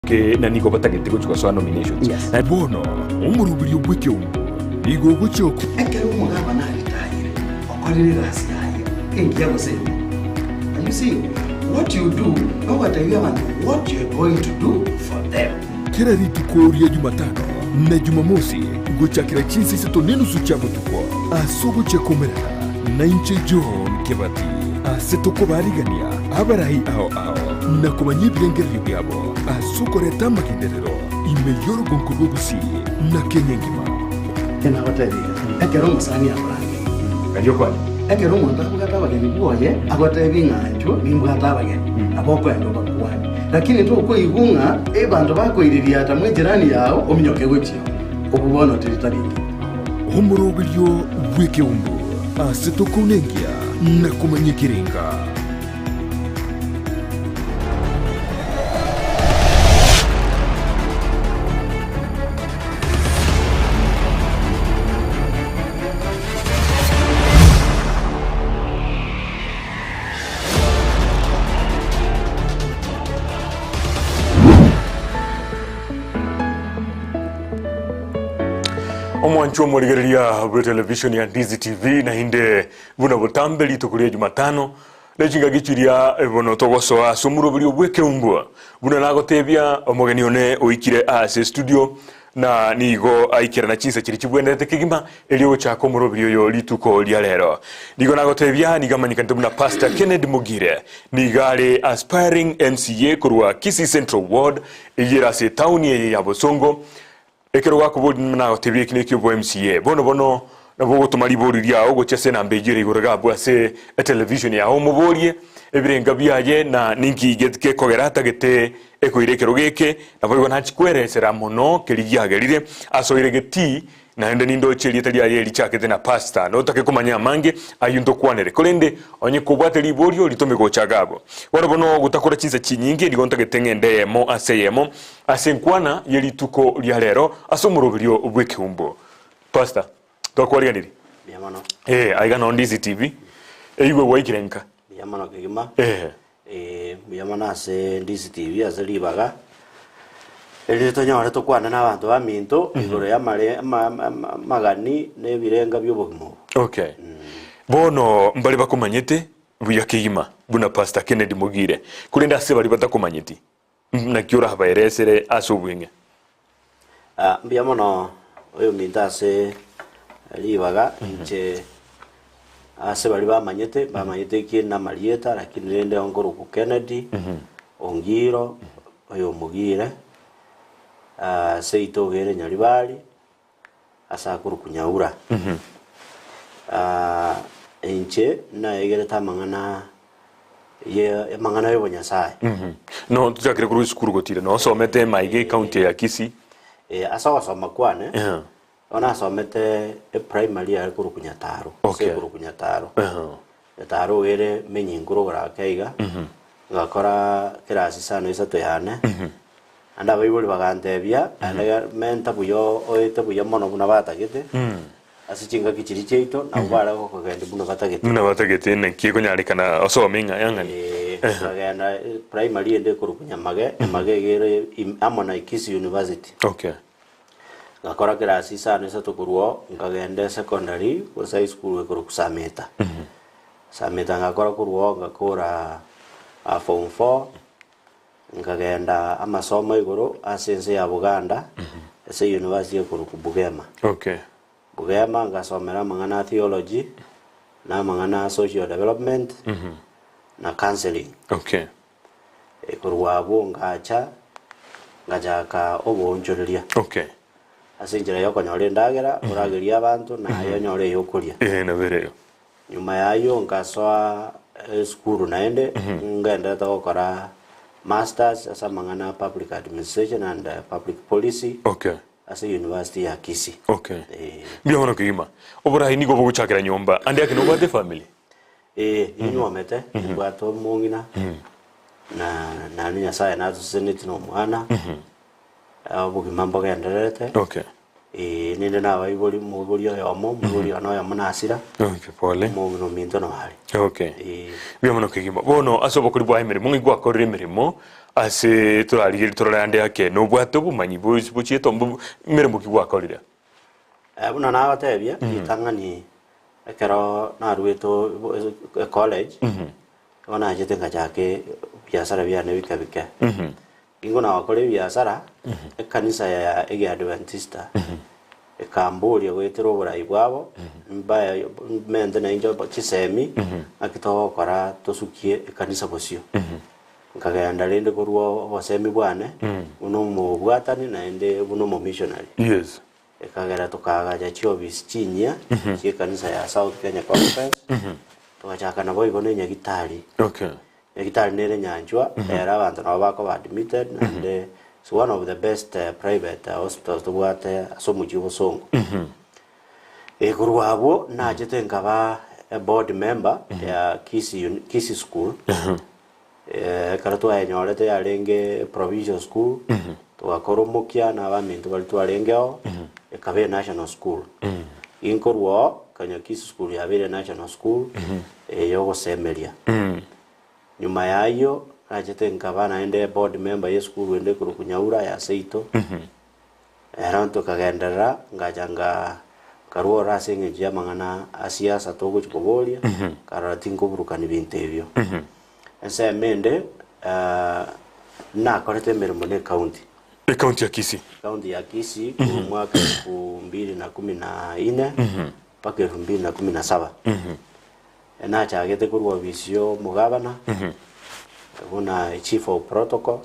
ke na niko batagete go chukwa nominations na bono umurubiri ubwike umbu igo guchoko ekero umugaba na ritayire okorere rasi yaye engiya gose. And you see what you do, no what you want, what you're going to do for them. Kila rituko ya Jumatano na Jumamosi guchakira chinsi sito nenu suchamo tukwa asugu chakomera na inche John Kebati asetoko barigania abarahi ao na kumanyi bilengeri byabo asuko retamba kinderero imeyoro gonkurugusi na kenyengima Kena watariga ekero musani abarangi kaliyo kwani ekero muntu akugata bageni bwoye agote binganjo bimbwata bageni aboko endo bakwani lakini to ko igunga bantu bakoiriria ata mwenjerani yao ominyoke gwetio okubono teritariki umurubiryo wike umbu asetoko nengia na kumanyi kiringa. Omwancho murigereria bwa television ya Ndizi TV na hinde buna butambeli tukuria Jumatano nechinga gichiria bono togosoa somurubiri obweke umbwa buna nagotebia omogeni one oikire ase studio na nigo aikira na chinsa chiri chibwendete kigima elio chako murubiri yo lituko lia lero nigo nagotebia nigamanyika buna Pastor Kennedy Mugire nigale aspiring MCA kurwa Kisii Central Ward ijira se tauni ya Bosongo ekero gakubodi na gotebie kine kyo MCA bono na bogo tumaribori ya ogo chese na mbejire igorega bwase television ya homoborie ebirenga byaye na ninki getke kogerata gete ekoirekero geke na bogo na chikweresera mono keligiagerire asoire geti na ende nindo cheli tali ya lichakete na pasta no take kumanya mange ayundo kwanere kolende onye kubwate liborio litome gochagabo wano bono gutakora chinza chinyingi ligonta getengende mo aseyemo asenkwana yelituko lya lero asumurubirio ubweke umbo pasta tokwali niri Biamano. Aiga na Ndizi TV igwe waikirenka Biamano kigima biamana ase Ndizi TV ase libaga elitonyore tokwana n'abantu baminto igoro ya mare magani nebirenga by'obugimo. Okay. Bono mbali bakumanyete buya kigima buna Pastor Kennedy Mugire kulenda ase bali batakumanyeti na kyura habayeresere asubwinge biamano oyo minta ase libaga nche ase bali bamanyete kina Marieta lakini rende ongoro ku Kennedy Ongiro oyo Mugire seito gere nyaribali asa kuru kunyaura nche na egere tamangana ye mangana yo Nyasaye no tujakire kuru skuru gotire no somete maige county ya Kisii asa wasoma kwane ona somete primary ya kuru kunyataro kuru kunyataro taro ere menyinguro gara kaiga ngakora kirasi sana isato yane anda baibuli bagantebia anda menta buyo oite buyo mono buna batagete asichinga kichiri cheito na ubara ko kagende buna batagete ne kiko nyarikana osominga yangani agenda primary ende kuru kunyamage gere amona Kisii University. Okay. Ngakora kirasi sana isato kuruo ngagende secondary ko high school kuru kusameta sameta ngakora kuruo ngakora form 4 ngagenda amasomo igoro asense ya Buganda ese university kuru kubugema. Okay. Bugema ngasomera mangana theology na mangana social development na counseling. Okay. Kuruwabo ngacha ngajaka obonjoreria. Okay. Asinjira yoko nyore ndagera urageria abantu na yo nyore yokuria na vereo nyuma yayo ngaswa school naende ngenda gukora masters asa mangana public administration and public policy. Okay. Asa university ya Kisii. Okay. Bila wana kima obora hini gobo guchakira nyomba andi yake no bade family inyo mete bwato mungina na Nyasaye nazo seneti no mwana abugi mambo genderete. Okay. ninde na baibuli mubuli yomo mubuli ono ya munasira okay pole mu no minto no hali okay bya mono kigima bono asobo kuri bwa emirimo ngigwa korire emirimo ase turarigiri turarande yake no bwato bumanyi buchieto emirimo kigwa korire buna na batebia itangani ekero na rueto college ona jete ngajake biashara bya ne bikabike ingo na wakore biashara ekanisa ya ege Adventista ekambuli gwetero burai bwabo mbaya mende na injo chisemi akito kora tosukie ekanisa bosio nkagenda rende korwo bosemi bwane uno mu bwatani na ende uno mu missionary yes ekagera tukagaja chiobis chinya ekanisa ya South Kenya Conference tukachaka na boy bone nyagitari okay nyagitari nere nyanjwa era abantu nabo bako admitted and it's one of the best private hospitals to bwate asomuji bosongo kurwabo najete nkaba a board member ya Kisi school karatu ayenyorete yarenge provincial school twakoromokia na bamintu bali twarengeo ekabe national school inkorwo kanya Kisi school yabere national school yogo semeria nyuma yayo ajete nkaba naende board member ya school wende kurukunyaura ya Seito eranto kagendera ngajanga karuo rasenge jia mangana asiasa togo chikobolia karatingo burukani binte ebyo ense mende na korete mirimo ne county ya Kisi county ya Kisi mwaka 2014 mpaka 2017 na chagete kurwa visio mugabana una chief of protocol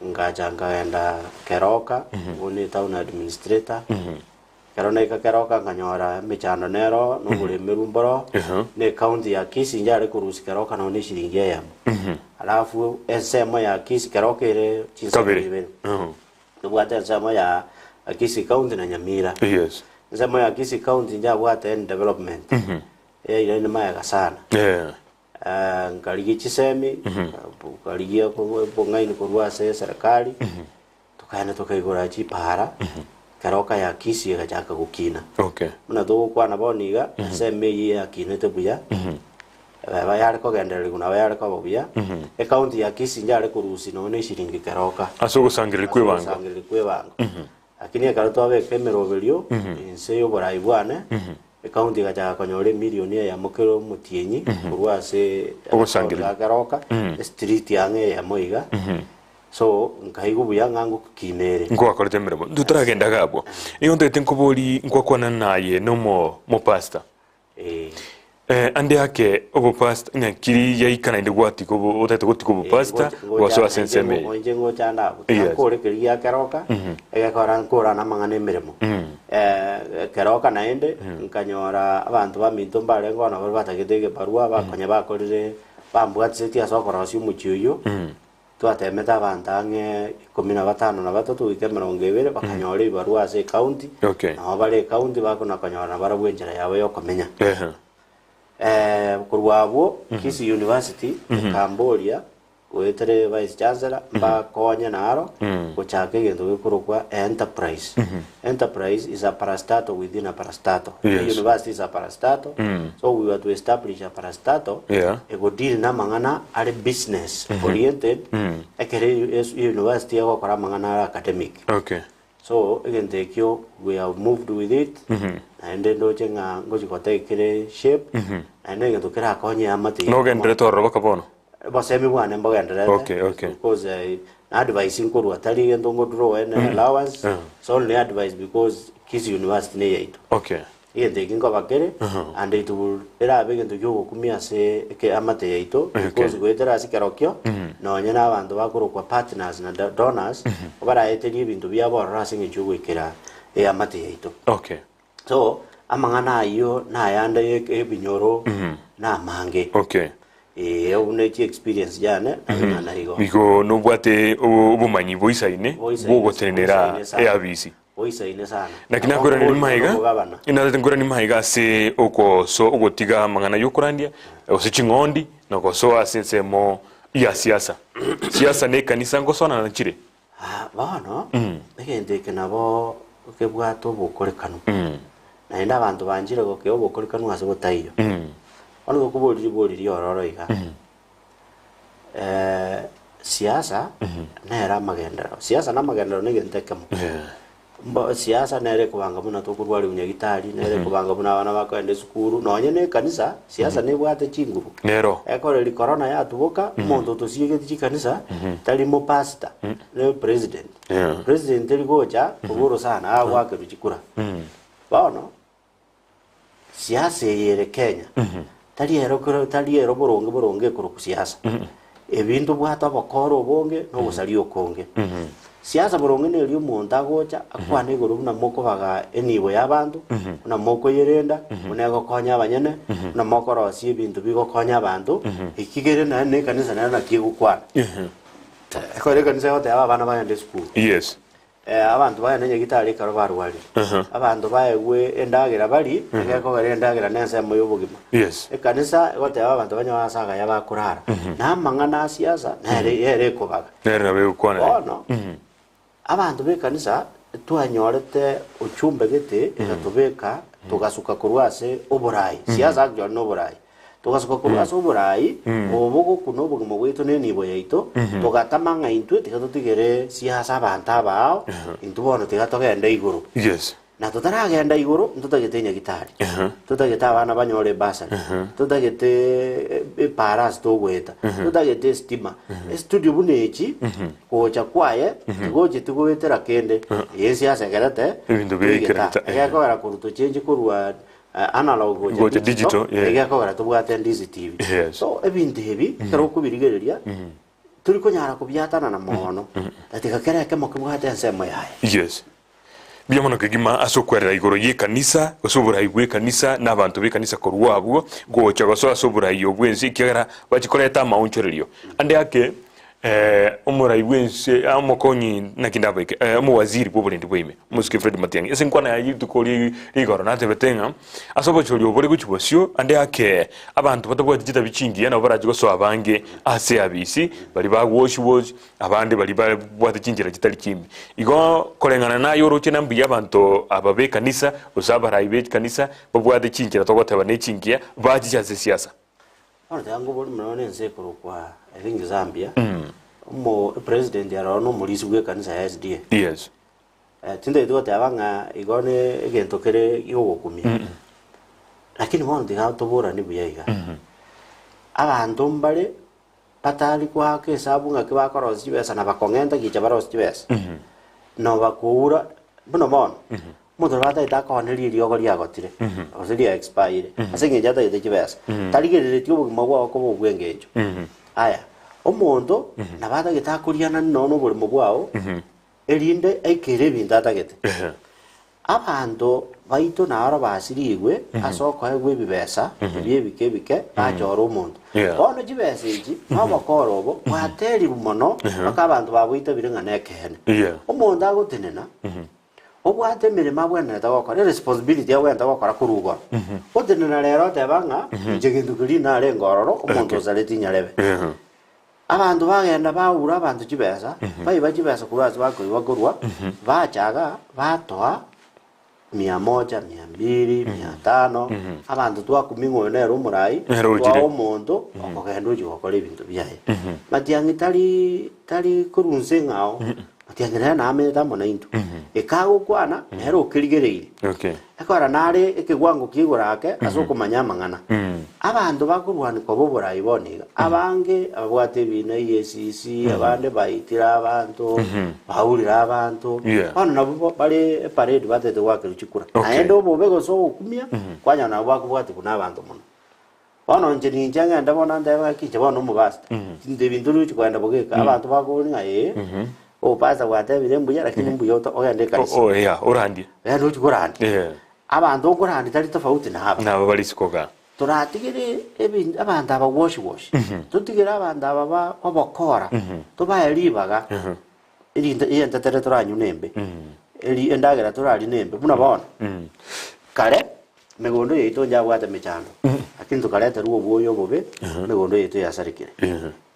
ngajanga enda Keroka uni town administrator Karona Keroka nganyora michano nero no bule mirumboro ne county ya Kisi njare kurusi Keroka na oni shilingi ya alafu ensemo ya Kisi Keroka ile chinsabiri nubwate ensemo ya Kisi county na Nyamira yes ensemo ya Kisi county njabwate development ile ni maya sana ngaligi chisemi ngaligi bongaini kurwa serikali tukaenda tukaigora chipara Keroka ya Kisi gachaka gukina okay muna to kwa na boniga seme ya kinete buya baba yare ko gendere kuna yare ko buya e county ya Kisi njare kurusi no ne shiringi Keroka asogo sangire kwebanga akini akaruto abe kemero belio inse yo borai bwane e county gachaka konyore milioni ya mokero mutienyi kurwa se ogosangira Keroka street yange ya moiga so nkaigu buya ngangu kinere ngo akorete mirimo ndutaragenda gabo iyo ndete nkobori nkokwana naye no mo pastor ande yake obo pastor nyakiri yaikana inde gwati ko otete goti ko pastor waso asenseme onje ngo chanda ko rekeri ya Keroka egakora nkora na mangane mirimo Keroka naende nkanyora abantu baminto mbare ngona bari batagedege barua bakonya bakorire bambwatse tia sokora si muchiyo twatemeta abantange 15 na batatu wike 20 bakanyora ibarua se county na bale county bakona kanyora barabwenjera yawe yo komenya kurwabo Kisi University Cambodia wetere vice chancellor bakonya naro kuchake gendo bikurukwa enterprise enterprise is a parastato within a parastato university is a parastato so we were to establish a parastato e go deal na mangana are business oriented ekere university ya kwa mangana academic so again we have moved with it and then do chenga ngoji kotekere shape and then tukira konya amati no gendere torro bakabono basemi bwana mbagendere because advice nkuru atali ngendo ngodro and allowance so only advice because Kisi University ne yaito yende kingo bakere and it will era begendo yo kumia se ke amate yaito because gwetera sikarokyo no nyana abantu bakuru kwa partners na donors obara eteli bintu byabo rasinge cyugwekera amate yaito so amangana ayo na yanda ebinyoro na mange unechi experience jane na higo biko no bwate ubumanyi boisaine bogotenera abisi boisaine sana nakina kora ni maiga ina tengora ni maiga se oko so ugotiga mangana yokurandia osichingondi noko so asensemo ya siasa ne kanisa ngosona na chire bano begende kenabo ukebwato bukorekanu na enda abantu banjire go kyo bukorekanu ase botaiyo ono gokubori ororo iga siasa nera magendero siasa na magendero ne gentekemo siasa nere kubanga buna tokurwari unyagitari nere kubanga buna abana bakwende sukuru nonye ne kanisa siasa ne bwate chinguru nero ekoreri corona yatuboka umuntu tosiyege kanisa tali mo pastor ne president president eri gocha kuburo sana awake ruchikura baono siasa yere Kenya tali ero boronge kuru siasa ebintu bwata bakoro bonge no gusaliyo konge siasa boronge ne rio muntu agocha akwane iguru na moko baga enibo y'abantu na moko yerenda unego konya abanyene na moko rosi ebintu bigo konya abantu ikigere na ne kanisa na kigukwana ekore kanisa yote abana bayande school yes abantu bayane gitari karo barwari abantu bayewe endagera bari egeko gari endagera nense moyo bugima yes ekanisa yote abantu banya basaga yabakurara na mangana siasa nere kobaga nere nabe ukwana no abantu bekanisa twanyorete uchumbe gete egatubeka tugasuka kurwase oborai siasa gyo no borai tugasuka kurwase oborai obugo kuno bugimo bwitu ne nibo yaito tugatamanga intwe tikatutigere siasa abantu abao intubona tigatogenda iguru yes na tutaragenda iguru tutagitenya gitari tutagita abana banyore basari tutagite paras togweta tutagite stima studio bunechi kocha kwaye goje tugwetera kende siasa garate ibintu bikirata yakora kuruto change kurwa analog goje digital yakora tubwate DCTV so ebintu hebi karo kubirigereria turi kunyara kubyatana na mono atika kera kemo kubwate nsemo yaye yes bia mono kigima asokwerera igoro ye kanisa osobora igwe kanisa n'abantu be kanisa korwabwo gocha goso asobora iyo bwensi kigera bachikoreta maunchorerio ande yake umurai wense amokonyi nakindabeke umuwaziri bw'oburendi bw'ime musike Fred Matiang'i ese nkwana yayitu koli igoro natebetenga asobo choli obore guchibosyo ande yake abantu batabwa digita bichingi yana baraje goso abange ase abisi bali bagwoshwosh abandi bali bwate chingira kitali kimbi igo kolengana nayo roche nambi abantu ababe kanisa usabara ibe kanisa babwate chingira togoteba ne chingia bajijaze siasa ono tango boli mnaone nsekuru kwa evingi Zambia umo president ya rono mulisi gwe kanisa ya SDA yes tinde itote abanga igone egentokere igogukumi lakini wano tigatobora ni buyaga abantu mbale patali kwa ke sabunga ke bakorosi besa na bakongenda gicha barosi besa no bakura buno mono mudo bata itakoneri ryogo ryagotire osiri expire asenge jata ite kibesa taligere tyo bugimagwa ko bugwengejo aya omondo nabata gitakuriana nono buri mugwao erinde aikere bintatagete abantu baito naro basirigwe asoko egwe bibesa bike ajoro omondo ono jibesa iji abakorobo bateri bumono akabantu babwita birenga nekene omondo agotenena obwate mirima bwene tagokora responsibility yawe tagokora kurugo otenena rero tebanga jegindu kuri nare ngororo omuntu ozareti nyarebe abantu bagenda baura abantu kibesa bayiba kibesa kubaza bakoiwagorwa bachaga batoa 100 200 500 abantu twakumingo nero murai wa omuntu okogenda ujokora ibintu byaye Matiang'i tali kurunse ngao Matiang'i na ameta mona into ekago kwana nero kirigereire ekora nare ekigwango kigorake asokumanya mangana abantu bakurwana ko boborai boniga abange abwate bina EACC abande baitira abantu baurira abantu bano nabo bale parade batete wakiri chikura aendo bobego so kumia kwanya na bakubwate kuna abantu muno bano nje ninjanga ndabona ndaba kije bano mubasta inde bintu ruchi kwenda bogeka abantu bakuringa o pasa wate birembuya lakini mbuyo to oyande kalisi urandi ruchi kurandi abantu okurandi tali tofauti nabo bali sikoga turatigire ebintu abantu aba wash tutigire abantu aba obokora tubayalibaga irinda teretora nyunembe eri endagera turali nembe muna bona kare megondo yeito njabwate mechando lakini tukaleta ruo bwoyo bobe megondo yeito yasarikire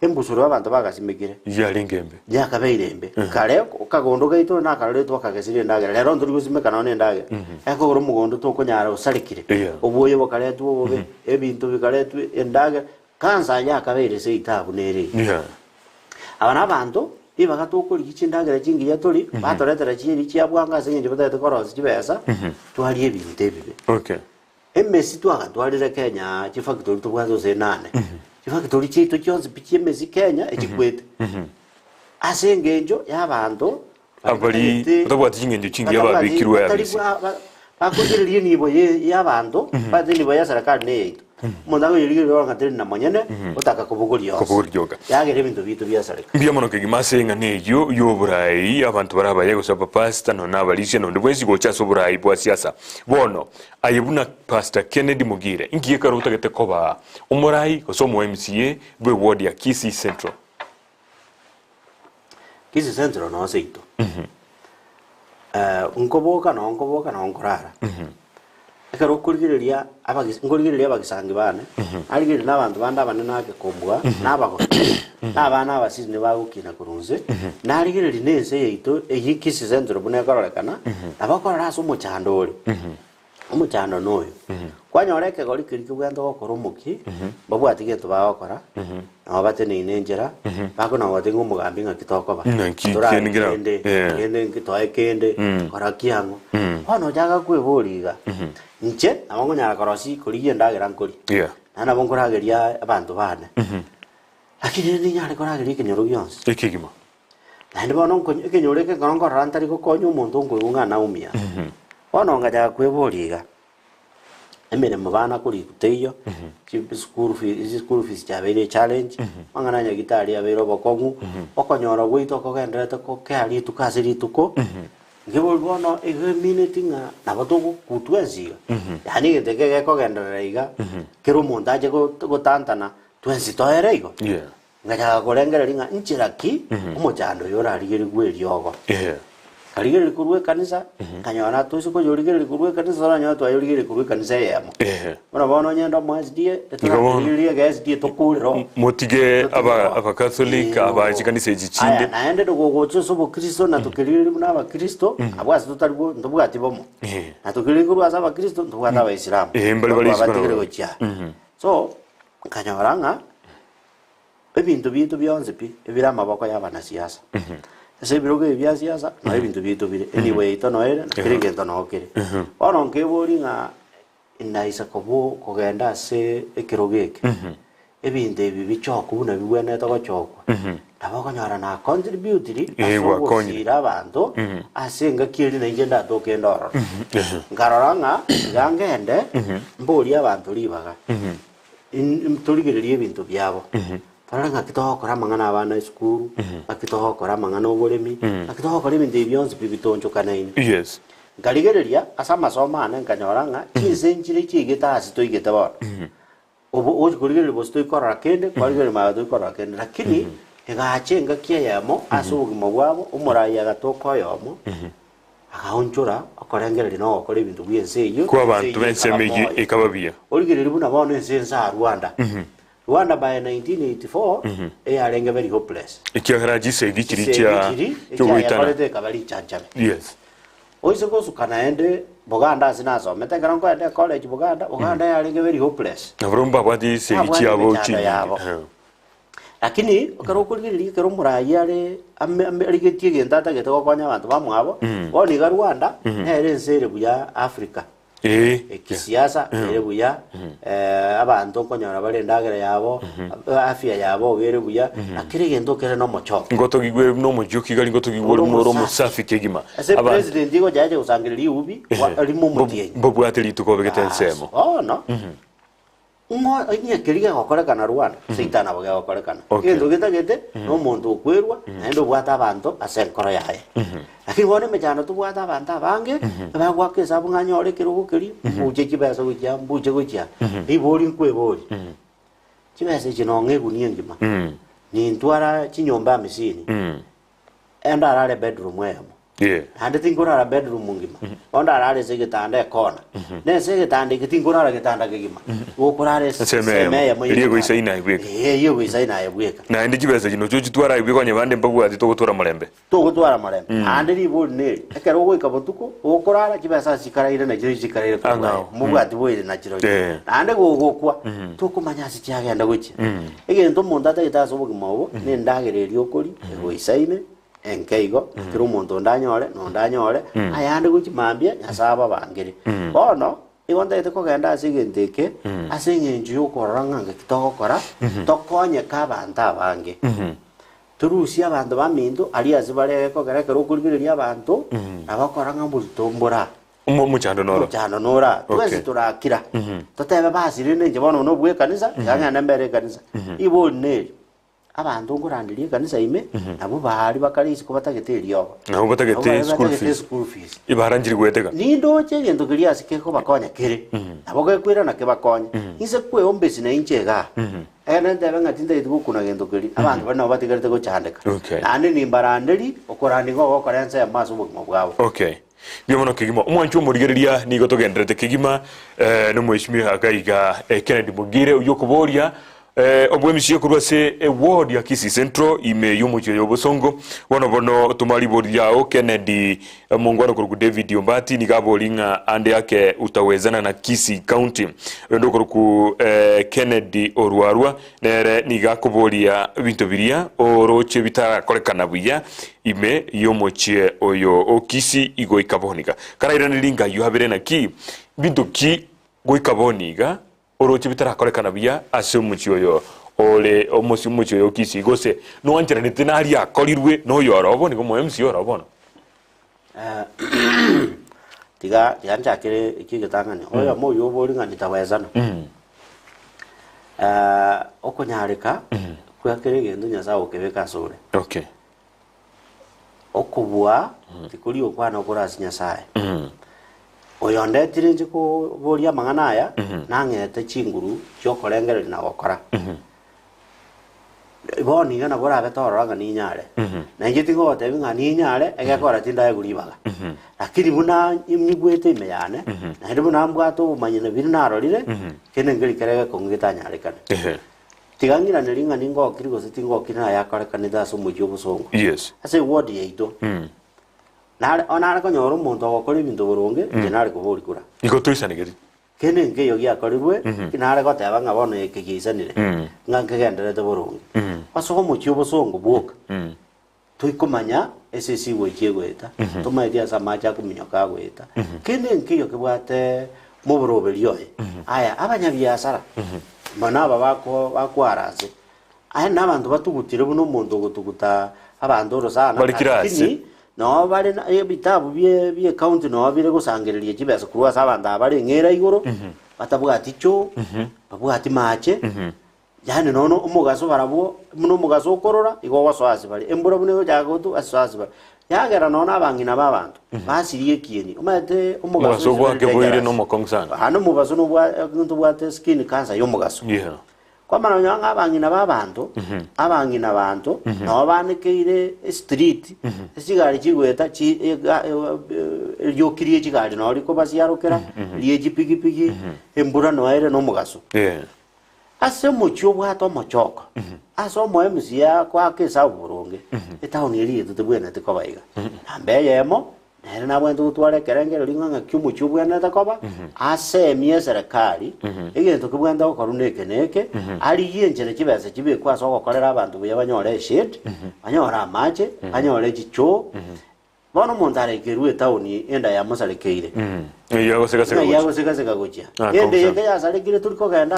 embusuro abantu bagasimikire yalingembe yakabeirembe kare kagondo gaito na kare twakagesire ndagera rero nduri gusimeka none ndagera eko goro mugondo tukonyara usarikire obwoyo bokaretwo bobe ebintu bikaretwe endagera kansa yakabeire se itabu nere abana abantu ibaga tukuri kicindagera kingi yaturi batoretera kiri cyabwanga senye batete korosi kibesa twali ebintu ebibe okay emesi twagatwarire Kenya chifactory tubwazo se nane chifactory chito cyonse pichie emesi Kenya echikwete asengenjo y'abantu abali tobwati kingenjo kingi yababikirwe yabisi bakugiriye nibo y'abantu badini boya sarakari neito mundago yirigiro ngatiri na monyene utaka kubuguryoga yagere bintu bitu byasarika mbia mono kegimasenga neyo yoburai abantu barabaye gusaba pastor no nabalishe no ndibwezi gocha soburai bwa siasa bono ayebuna pastor Kennedy Mugire ingiye karuta gete koba umurai gosomo MCA bwe ward ya Kisii Central no seito unkoboka no nkorara ekaro kurigiriria abagisangi bane arigiri nabantu banda bane nake kombwa nabago nabana abasisi ne bagukina kurunze narigiri nese yeito eyikisi Central bune karorekana abakorera so muchandori umuchando noyo kwanyoreke gori kiriki bwando gokora umuki babwatige tubagokora abo batene inenjera bako na watengo mugambi ngakitokoba kende ngitoye kende kora kiango hono jaga kweburiga nche abango nyara korosi kuriye ndagera nkuri nana bonkorageria abantu bane lakini ni nyara korageria kenyoro byonse ekigima nandi bono kenyoreke korongo rantari ko konyo umuntu ngwe na umia ono ngaja kweburiga emere mabana kuri kuteyo school fees chabere challenge mangana nya gitari abero bokongu okonyora gwito kogenderete ko kali tukasiri tuko ngebo bono ege minute nga nabatogo kutwenziga yani geteke kogendera iga kero montaje ko tantana twenzi toerego ngaja korengera ringa nchiraki umuchando yora rigeri gweryogo kaligere kurwe kanisa kanyona tuzi ko yorigere kurwe kanisa ranyo to yorigere kurwe kanisa yamo bona bono nyenda mwasdie teturiye gasdie to kuriro motige aba catholic aba kanisa ejichinde naende dogogocho sobo Kristo na tukiriri na aba Kristo abwasi tutaribo ndubwati bomo na tukiriri kurwa aba Kristo ndubwata aba Islam mbali so kanyoranga ebintu bitu byonze pi ebira maboko y'abana siasa ese biroge bya siasa na ibintu bitu bire anyway ito no era kirige ito no kire ono nkebori nga inaisa kobo kogenda se ekirogeke ebintu bichoko buna bibwene to gochoko nabako nyara na contribute asira abantu asenga kiri na ngenda tokendoro ngaroranga gangende mbori abantu libaga turigiriye ibintu byabo Taranga kitokora mangana abana school akitokora mangana oboremi akitokora ibintu byonse bibitonjo kanaine ngaligereria asama somane nkanyoranga kizenjire kigita asito igita ba obo kurigerera bosto ikora kende kurigerera maado ikora kende lakini egachenga kiyamo asubugimo bwabo umurayi agatoko yomo akahonjora akorengerera no akora ibintu byense yo kwa abantu bense meji ekababia origerera buna bano ensenza Rwanda Rwanda by 1984 arenge very hopeless ikiagarajise gikiricha cyo guhitana kabali chanchame oise ko sukanaende Buganda sinaso metegera ko ade college Buganda arenge very hopeless navromba badi se gichiabo chi lakini okarokurigiri kero murayi ale arigetie gentata getoko konya abantu bamwabo boni ga Rwanda nsere buya Africa kisiasa buya abantu konyora bale ndagera yabo afya yabo bere buya akirige ndokere no mocho ngoto gigwe no mojuki gali ngoto gigwe no musafi kegima aba president digo jaje usangiriri ubi arimo mutiye bobu ateli tuko begetensemo no Umo inya kiriga gokorekana Rwanda seitana boga gokorekana endo gete no muntu kwerwa endo bwata abantu asenkoro yae lakini wone mejano tu bwata abantu abange bagwa kesa bunganyore kirugukiri buje kibasa gujya buje gujya ibori kwebori kibasa kino ngegunie ngima ni ntwara kinyomba misini enda arare bedroom yamo ande tingorara bedroom ngima onda arare segitanda ekona ne segitanda gitingorara gitanda kigima ukurare semeya iligo isaina ibweka iyo isaina ibweka na ndi kibesa kino cyo kitwara ibweka nyabande mpagu ati to gutura marembe ande ribo ne ekero goika botuko ukurara kibesa sikaraire na jiri sikaraire kwa mubu ati boire na jiro ande gogokwa tukumanyasi cyagenda guki egento munda tagitaso bugima obo ne ndagererio okori ego isaine enkeigo kiro muntu ndanyore no ndanyore ayande gukimambia nyasaba bangire bono igonda ite kogenda asigenteke asingenju yokoranga ngitokora tokonye kabanta bange turusi abantu bamindu ali azibare kogera kero kurigiriria abantu abakoranga mbutombora muchando nora twese turakira totebe basirine nje bono no bwe kanisa yanga mbere kanisa ibone abantu ngorandirie kanisa ime nabo bahari bakarisi ko batageterio nabo batagete school fees ibaranjiri gwetega nindo chegendo kiria sike ko bakonya kire nabo gekwira na ke bakonya ise kwe ombesi na inchega ene ndebe ngatinda ituko kuna gendo kiri abantu bana batigarite go chandeka nane nimbaranderi okorandi go gokorense ya maso bugmo bwabo byomono kigima umwanchu murigereria nigo togenderete kigima no mwishimiwa akaiga Kennedy Mugire uyokuboria obwemisiyo kurwase ward ya Kisii Central ime yumucho yobosongo bono tumali bodi yao Kennedy mungwana kuruku David Yombati nikabolinga ande yake utawezana na Kisii County ndo kuruku Kennedy Orwarwa nere nigakubolia bintu biria oroche bitara kolekana buya ime yomoche oyo okisi igo ikabonika karaira nilinga yuhabere na ki bintu ki go ikaboniga oroche bitara kolekana buya ase omuchi oyo ole omusi omuchi oyo kisi gose no wanjira nitinari akorirwe no yoro boni ko MC yoro bono tiga njakire ikigitangane oyo moyo boringa nitawezana okunyarika kwakire gendo nyasa okebeka sore okubwa tikuri okwana okorasi nyasaye oyo ndetire nje ko boria mangana aya nangete chinguru cyokorengere na gokora boni ngana bora betoranga ni nyare na nje tingo te binga ni nyare egekora tinda eguribaga lakini buna imnyigwete imeyane na hede buna mbwato umanyine biri narorire kene ngiri kerebe kongita nyare kana tigangira nelinga ningo kirigo sitingo kina yakore kanida so mujyo busongo ase word yeito nare onara ko nyoro muntu ogokora ibintu burunge nare ko borikura iko tuisanigeri kene ngeyo gyakorirwe kinare ko teba ngabone ekigisanire ngankegenderete burunge pasoko mujyo busongo buoka tuikomanya SSC wekiegweta tumaithia samacha kuminyoka gweta kene ngeyo kibwate muburoberio aya abanyabiasara manaba bakwarase aya nabantu batugutire buno muntu gutuguta abantu rozana balikirase no bale na ebitabu bye county no bire gusangereria kibesa kurwa sabanda abari ngera iguru batabuga ticho babuga timache yani nono umugaso barabo muno mugaso okorora igo waswasi bali embura buno jagotu aswasi bali yagera nona abangina babantu basiriye kieni umate umugaso gwake boire no mokonsana hano mubaso no bwa ntu bwate skin cancer yo mugaso kwa mana nyanga abangina babantu abangina abantu no banekeire street sigari kigweta yo kiriye kigari no riko basiyarukera liye pigi embura no ere no mugaso ase mucho bwato mochoko aso mo MC kwa kesa burunge etauni iri tutubwena tekobaiga ambe yemo nere na bwentu tware kerengero linganga kyumucho bwena takoba ase mie serikali egento kubwenda okoruneke neke ali yenjere kibese kibekwa aso gokorera abantu banyore shit banyora amache banyore chicho bono montare kerue tauni enda ya masarekeire yago seka gochia ende yeke ya sarekire turiko genda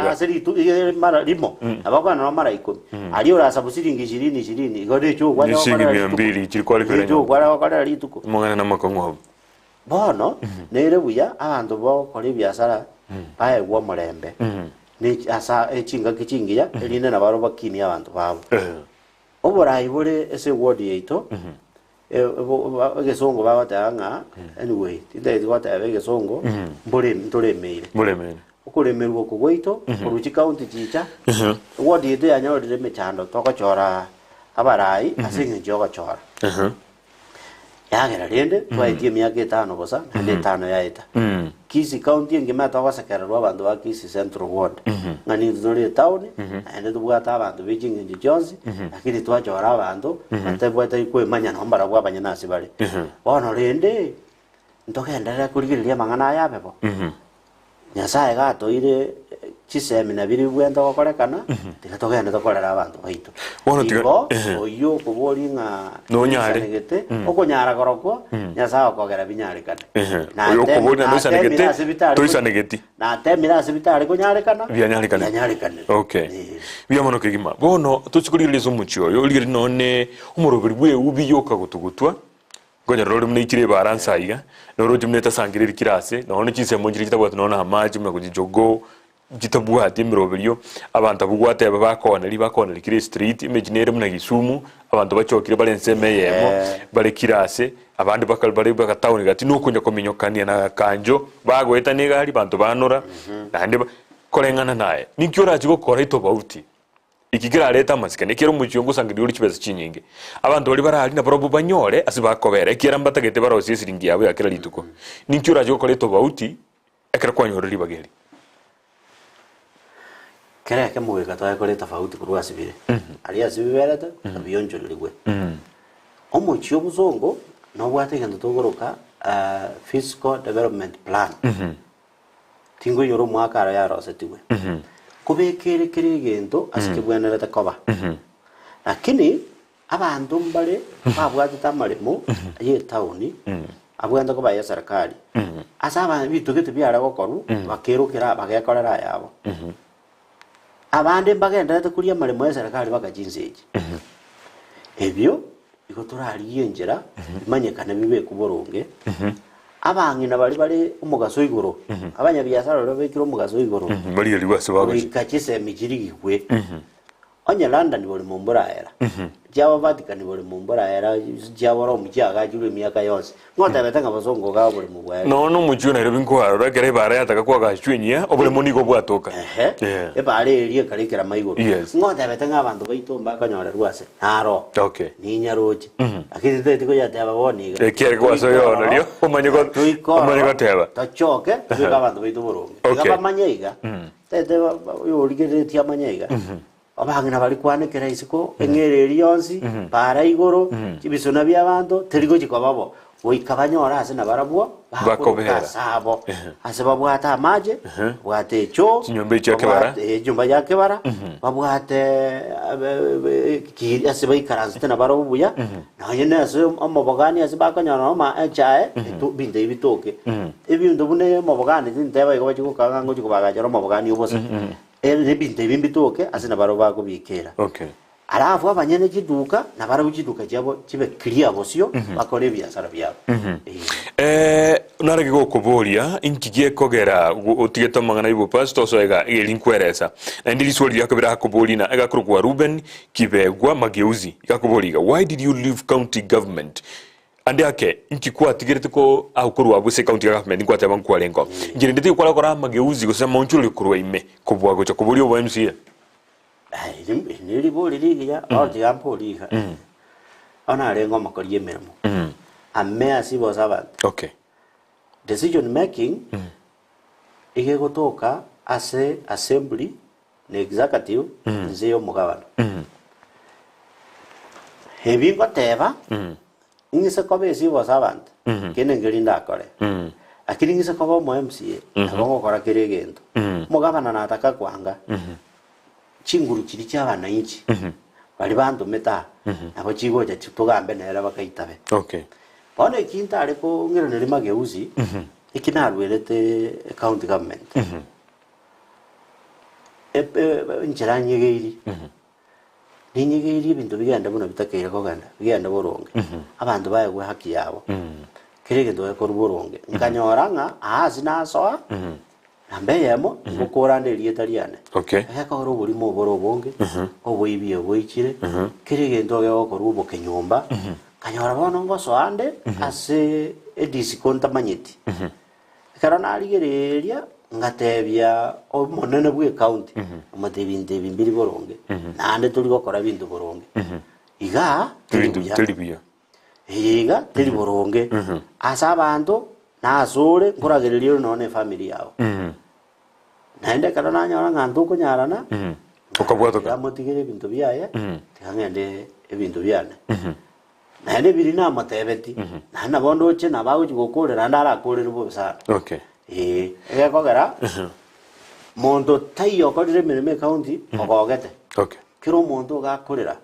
asiri tu mara limo abakwa na mara 10 ali ora sabusiringi 20 igode cyo kwa shiringi 200 kiriko kwere cyo kwa rituko mongana na makongo bono nere buya abandu bo kore biasara bae gwa murembe ni asa echinga kichingiya eline na baro bakini abantu babo obora ibore ese word yeito gesongo babatanga anyway tinde twata gesongo mbole ntolemeire ukulemerwa kugweito uruchi county chicha ward yetu yanyorire mechando tokochora abarai asinge jogo chora yagera rende twaitie miaka 5 bosa nende 5 yaita Kisii county ngimata wasekererwa abandu ba Kisii Central Ward ngani zuri town ende tubwata abandu bijingi Jones lakini twachora abandu atebwata ikwemanya nombara bwa abanyanasi bari bono rende ntokenderera kurigiriria mang'ana ya bebo Nyasaye gatoire chisemina biri bwenda gokorekana tigatogenda tokorera abantu baitu bono tiga oyo kubori nga no nyare negete okonyara goroko Nyasaye okogera binyarikana oyo kubori na noisa negete toisa negeti na temira sibitari konyarekana bianyarikana okay bia mono kigima bono tuchikurire zomuchio yo liri none umurobiri bwe ubiyoka gutugutwa gonya rori mnikire baransa iga noro jimneta sangirira kirase none chise monjiri kitabwata none amaji mna kujijogo jitabwati mirobiriyo abantu abugwate bakona kire street imaginere mna Gisumu abantu bachokire balenseme yemo bale kirase abandi bale bakatawuni gati nukunya kominyokania na kanjo bagweta nigari bantu banora nande kolengana naye nikyora jigo koraito bauti ikigira leta masikane kero muchiongo sangiri uri chibeza chinyinge abantu bali barali na probo banyore asibakobere kira mbatagete barosi siringi yabo yakira lituko nikyora jigo koraito bauti ekera kwanyoreri bageri kera ke muweka toya kore tofauti kurwa sibire ali asibiberata abiyonjo ligwe omuchio buzongo no bwate gendo togoroka fiscal development plan tingo yoro mwaka ya rosetiwe kubekere kire gendo asikibwenera takoba lakini abantu mbale babwate tamarimo ye tauni abwenda kuba ya serikali asaba bitugete byara gokoru bakerukira bagekorera yabo abande bagenda kuria marimo ya serikali bakajinzeje ebyo iko turariye njera imanyekana bibe kuboronge abangina bali umugaso igoro abanyabiasara rero bekiro umugaso igoro bali ribase bago ikachise mijirigwe onya London boli mumburayera jawa Vatican boli mumburayera jawa Rome jaga jure miaka yose ngota betanga bazongo ga boli mubwa no mujuna rero binko arora gere bara yataka kwa gashwinya obole monigo bwatoka bare eri karekera maigoro ngota betanga abantu baitomba kanyora rwase naro okay ni nyaroje akiri tete ko yate ababoni kere kwa so yo nalio omanyego teba tachoke tuka abantu baitoboronge ngabamanyeiga tete yo rigere tia manyeiga abangina bali kwanekera isiko engereri yonsi para igoro kibisona byabantu terigo kikobabo oikabanyora ase na barabwo bakobera sabo ase babwata amaje bwate cho nyumba yake bara nyumba yake bara babwate kiri ase baikaranze na barabuya na yene ase amabogani ase bakanyana ma echae binde bitoke ebintu bune mabogani ndeba igo bachiko kango chiko bagajara mabogani ubose binte bimbitoke asina baro bako bikera okay alafu abanyene kiduka na baro kiduka cyabo kibe clear bosyo bakore biasara byabo narage go kuboria inkigie kogera utigeto mangana ibo pastor so ega elinkweresa ndili swali yakabira kubolina ega kurugwa Ruben Kibegwa mageuzi yakuboliga why did you leave county government ande ake nkikuwa tigirete ko akurwa buse county government ngwate bankwa lengo ngire ndite kwala kora mageuzi go sema unchule kurwa ime kubwa go chakubuli obo MCA ni liboli ligia odi ampoliga ona lengo makori emeramo amea sibo sabat okay decision making ige gotoka ase assembly na executive nzeyo mugabano hebi bateba ingisa kobe sibo sabat kene ngelinda kore akiri ngisa kobo mo MCA nabongo kora kiregendo mugabana nataka kwanga chinguru kiri cyabana iki bali bantu meta abo chigo cya tugambe nera bakaitabe okay bone kinta ariko ngiro neri mageuzi ikinarwerete county government ncheranyegeiri ninyegeiri bintu bigenda buno bitakere ko ganda bigenda boronge abantu bayegwe haki yabo kiregendo ko boronge nkanyoranga azina so ambe yemo gukora nderi etariane okay eka oro buri mo boro bonge oboibie boikire kiregendo ge ko rubo kenyomba kanyora bono ngoso ande ase edisi konta manyeti karana aligereria ngatebya omonene bwe county amatebinde bimbiri boronge nande tuli gukora bintu boronge iga telibia iga tiri boronge asa abantu na asore nkuragererio none family yao naende kana nanyora ngantu kunyarana ukabwatoka yamutigire ibintu byaye tikangende ibintu byane naende biri na matebeti na bondo che na bawo gukorera ndara korera bobisa okay egakogera mondo tayo kodire mirime county ogogete okay kiro mondo gakorera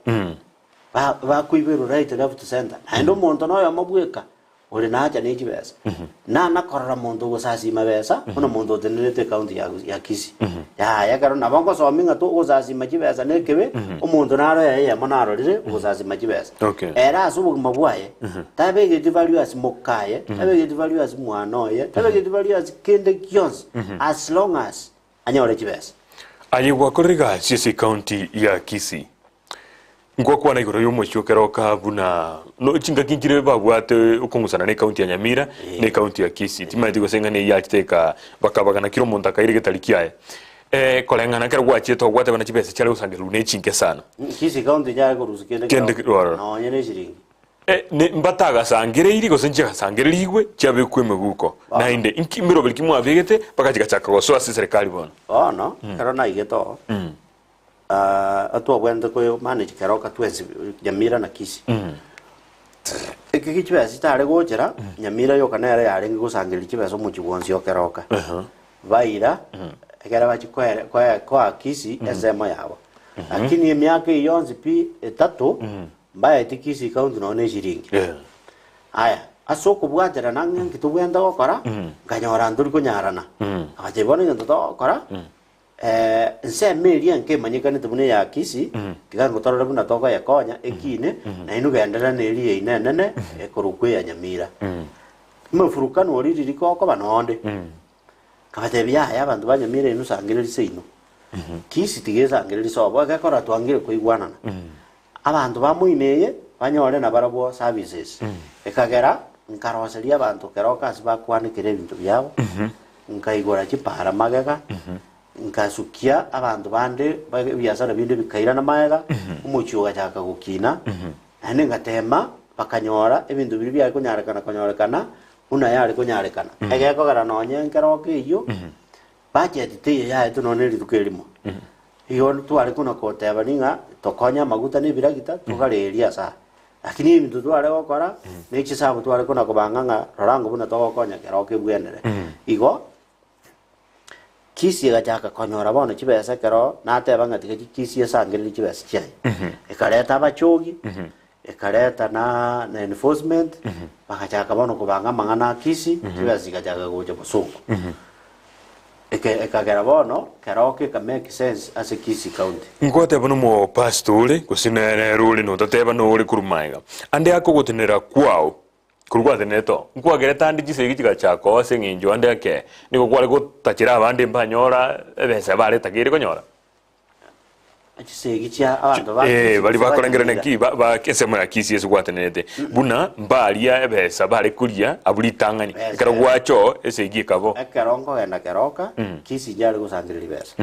ba kuibero right left center naende mondo no yamabweka uri naja ni kibesa na korora mondo gusasi mabesa kuna mondo tenete county ya Kisii ya karo nabongo so minga to gusasi makibesa nekebe omondo naro ya manaro rire gusasi makibesa era asubu mabwaye tabe ge value as mokaye tabe ge value as mwanoye tabe ge value as kende kyons as long as anyore kibesa ali gwakorega Kisii county ya Kisii ngwa kwana igoro yo mucyokero kabuna no cinga kinkire bagwate ukungusana ne county ya Nyamira ne county ya Kisii timati gosenga ne yakiteka bakabagana kiro monta kaire getalikiaye kolengana kero gwacheto gwate bana kibese cyale usangeru ne cinke sana Kisii county ya gorusu kende no nyene shiringi ne mbataga sangere iri gosenje sangere ligwe cyabe kweme guko na inde inkimiro bilkimu avegete bakachika chaka goso asi serikali bona no kero na igeto atwa bwende ko manage keroka twese Nyamira na Kisii iki kichibesa tare gojera Nyamira yo kana yare ngusangirira kibeso mu kibonzi yo keroka vaira egera bachikwere kwa Kisii ezema yabo lakini emyaka yonzi pi etatu mbaya Kisii county no ne shiringi aya asoko bwatera nange kitubwenda gukora nganyora nduri kunyarana abajebona ngendo gukora nse melia nke manyikane tubune ya Kisii tiga ngutorora buna toka ya konya ekine na inu gendera neri inene ekorukwe ya Nyamira mfurukano oriri rikoko banonde kabatebya ya bantu ba Nyamira inu sangire riseino Kisii tigeza angire risobo gakora twangire kuigwanana abantu bamuineye banyore na barabo services ekagera nkaroseria abantu keroka sibakwanikire ibintu byabo nkaigora kipara magega nkasukia abantu bande byasara binde bikaira na maega umucyuga cyaka gukina nane ngatema bakanyora ibintu biri bya kunyarekana una yari kunyarekana egeko gara nonye nkeroke iyo budget te ya eto none ridukerimo iyo twari kuna koteba ninga tokonya maguta ni biragita tugareria sa lakini ibintu twari gukora neki sabu twari kuna kubanganga rorango buna tokonya keroke bwenere igo Kisii gachaka konyora bono kibesa kero nateba ngatika Kisii sangirira kibesa cyane ekareta abachogi ekareta na enforcement bakachaka bono kubanga mangana Kisii kibesa gachaka goje busungu ekagera bono keroke ka make sense as a Kisii county ngote bono mo pastore kusina rule no tateba no uri kurumaiga ande akogotenera kwao kurugwate neto nkwagere tandi gisegi kigachako senginjo ande ake niko kwale gutachira abandi mbanyora bese bare tagire konyora gisegi kya abantu bali bakorangera neki ba kesemo ya Kisii esugwate nete buna mbalia bese bare kulia abuli tangani kero gwacho esegi kabo ekerongo enda keroka Kisii jali gusangirira bese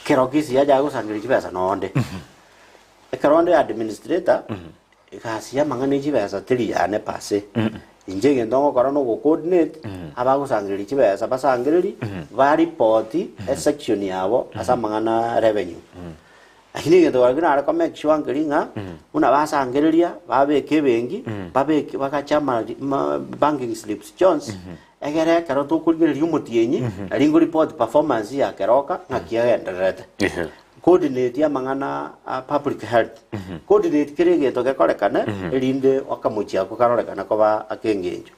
kero Kisii yaja gusangirira bese nonde ekeronde administrator ikasi ya mangane kibesa tiri yane pase injenge ndongo kora no coordinate abagusangirira kibesa basangirira ba report section yabo asa mangana revenue lakini ngendo wagina ara kama kiwangiringa una basangirira babeke bengi babeke bakachama banking slips Jones egere karo to kurigirira umutienyi aringo report performance ya keroka ngakiagenderete coordinate ya mangana public health coordinate kirege to gekorekane erinde wakamuchia ko karorekana ko ba akengejo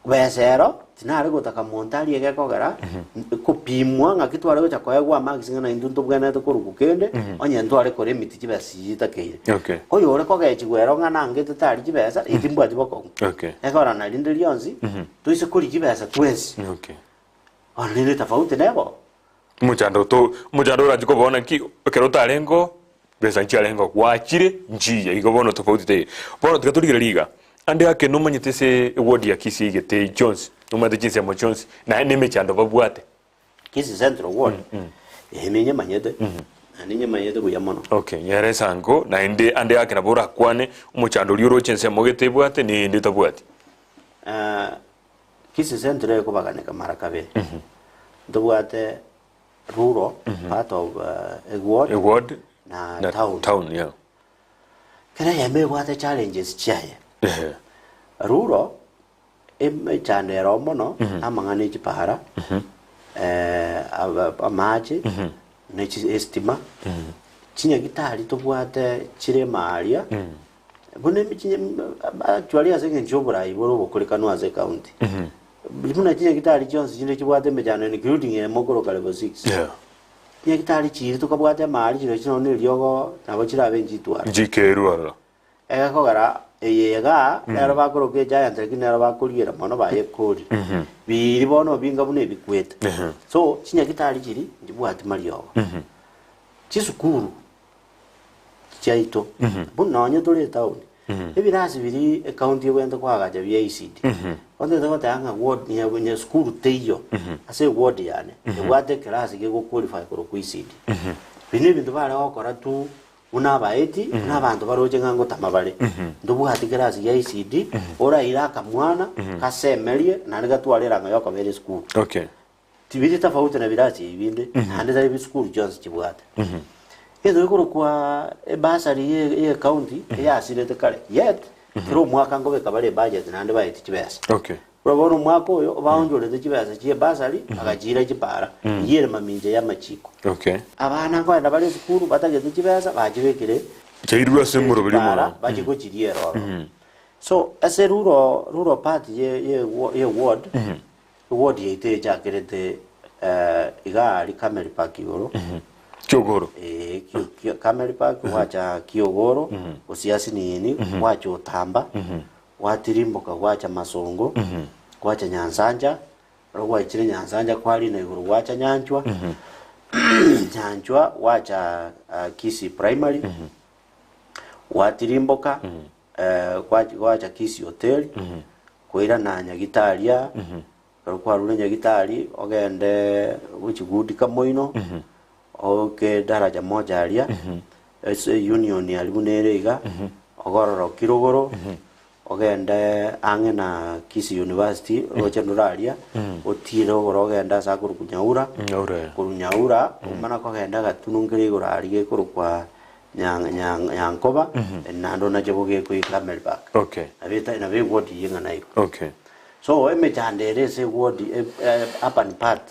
besero tinari gutaka montali egekogera kupimwa ngakitware gocha koyagwa maxinga na indunto bwana to kurugukende onye ntware kore miti kibasi yitakeire oyo ore kogechi gwero ngana ngete tari kibesa itimbwa tiboko ekora na rinde lionzi tuise kuri kibesa twesi onene tofauti nebo muchando rajiko bona ki kero talengo besa nchalengo kwachire njiya igobono tofauti te bono tukaturigira liga ande ake no manyitese ward ya Kisii gete Jones no mate jinse mo Jones na ne mechando babwate Kisii Central Ward emenye manyete ni nyama yetu kuya mono okay nyere sango na ande yake na bora kwane umuchando liuro chense mogete bwate ni ndi tabwate Kisii Central ko bagane kamara kabere ndubwate rural part of a ward na town yeah kana yame bwate challenges chaye rural chandero mono amangane chipara amaji nechi estima chinya gitari tubwate chire maria bune michinya actually asenge njobora iboro bokulikano as a county buna chinya gitari Jones chinde chibwate mejano including emokoro kale 6 yeah chinya gitari chiri tukabwate mari chino chino ne lyogo nabo chirabe njitwa jikeru ara egakogara eyega nero bakoroke giant lakini nero bakuriera mono baye kuri biri bono binga bune bikwete so chinya gitari chiri njibwate mariogo chisukuru chaito buna onye tole town ebirasi biri county yobenda kwagaja bya ICD onde dago tanga ward ni abunye school teyo ase ward yane ebwate class ge go qualify ko ICD bine bintu bare okora tu una baeti na bantu baroje ngango tamabale ndubwate class ya ICD ora iraka mwana kasemerie na negatwarira ngayo ko bere school okay tibiri tofauti na birasi ibinde hande za school Jones kibwate edo ikoro kwa basari ye county ya asirete kale yet ro mwaka ngobe kabale budget nande bayiti kibesa okay probono mwako oyo baonjole de kibesa kiye basari akajira kipara yere maminje ya machiko okay abana ngo enda bale skuru batageze kibesa bajibekire chairwa semuro bili mwana bajiko kiriero so as a rural part ye ward ward yete jakirete igari kamera park yoro Kiogoro kamera park wacha Kiogoro osiasi nini wacha Utamba watirimboka wacha Masongo wacha Nyansanja rogwa chire Nyansanja kwali na iguru wacha Nyanchwa Nyanchwa wacha Kisii Primary watirimboka wacha Kisii Hotel kwira na Nyagitaria kwa rule Nyagitari ogende uchigudi kamoino okay daraja moja alia union ya Libuneriga ogororo Kirogoro ogende ange na Kisii University roche nuralia otiro ogenda sakuru kunyaura umana ko genda gatunungire gorari kuru kwa nyankoba nando na jeboge ku Camel Park okay abita na be wodi yinga nayo okay so emejandere se wodi upper part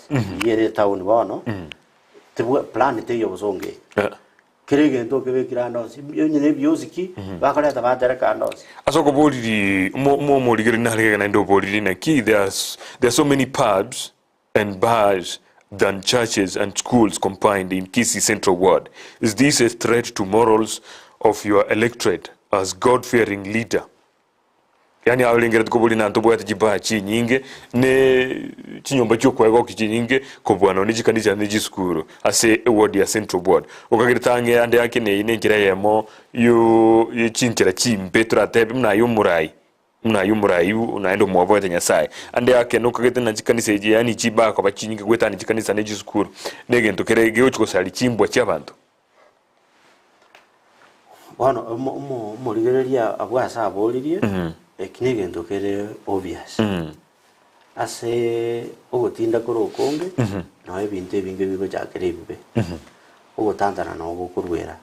yere town bono plan te yo zonge kirege ndo kebe kirando si nyine bioziki bakala tabatera kando asoko boliri mo ligere na hege na ndo boliri na ki there's so many pubs and bars than churches and schools combined in Kisii Central Ward. Is this a threat to morals of your electorate as God-fearing leader? Yani awlengera tukobuli na ntobo yati jiba chinyinge ne chinyomba cyo kwego kichinyinge kobwana ni chikanisa ne jiskuru ase ward ya Central Ward okagitange ande yake ne ine ngira yemo yo chintira chimpetra tebe mna yumurai unaenda mwavu ya Nyasaye ande yake no kagete na chikanisa eje yani chiba kwa bachinyinge gweta ni chikanisa ne jiskuru nege ntokere geo chikosali chimbwa chabantu wano mo ligereria abwasa abolirie ekinege ndokere obvious ase ogotinda koro konge no ebintu ebinge bigo jakere bibe ogotantana no gokurwera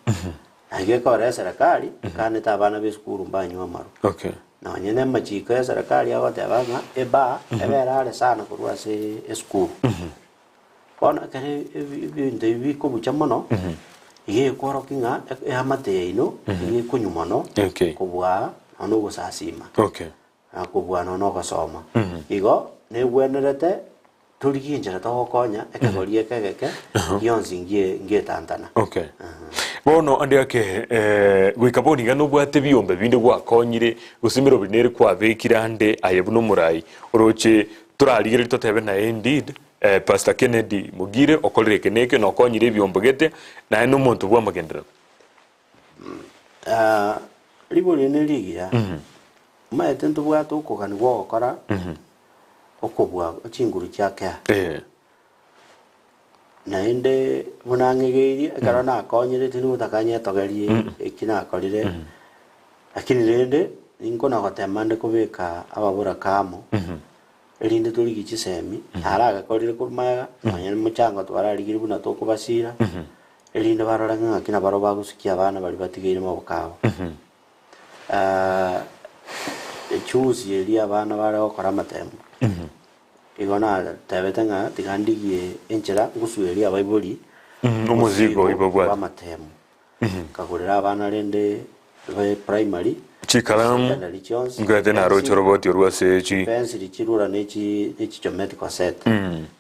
age kora serikali kane tabana be skuru mbanyu amaro okay no nyene machiko ya serikali agotabanga eba ebera sana kurwa se skuru kona kare ebintu biko buchamono iye kwaro kinga amate ino iye kunyumano kubwa ano gusasima okay akubwa no gasoma igo ne gwenerete tulikinjira tokonya ekegorie kegeke yonzi ngie tantana okay bono ande yake gwikaboni gano bwate biyombe binde gwakonyire gusimiro binere kwa bekirande ayebuno murai oroche turarigere totebe na indeed Pastor Kennedy Mugire okolere keneke no konyire byombogete na eno muntu bwa magendera libole ne ligia maete ntu bwa to ko kan go kora okobwa chinguru chake naende munang'egeirie ekero nakonyerete nigutakanyetogerie ekinakorire lakini rende ninkona gotema nde kubika ababura kamo erinde turigi chisemi aragakorire kurumaga mwanya muchango twararigiri buna tokubasira erinde barora ng'akina baro bagusikia abana bari batigeire mabokabo chuzi eri abana bare gokora amatemo igona tebete ng'a tigandigie enchera ngusueri abaibori umuzigo ibogwa amatemo kagurira abana rende primary chikalamu ngate na rocho roboti orwase chi pencil chirura nechi geometrical set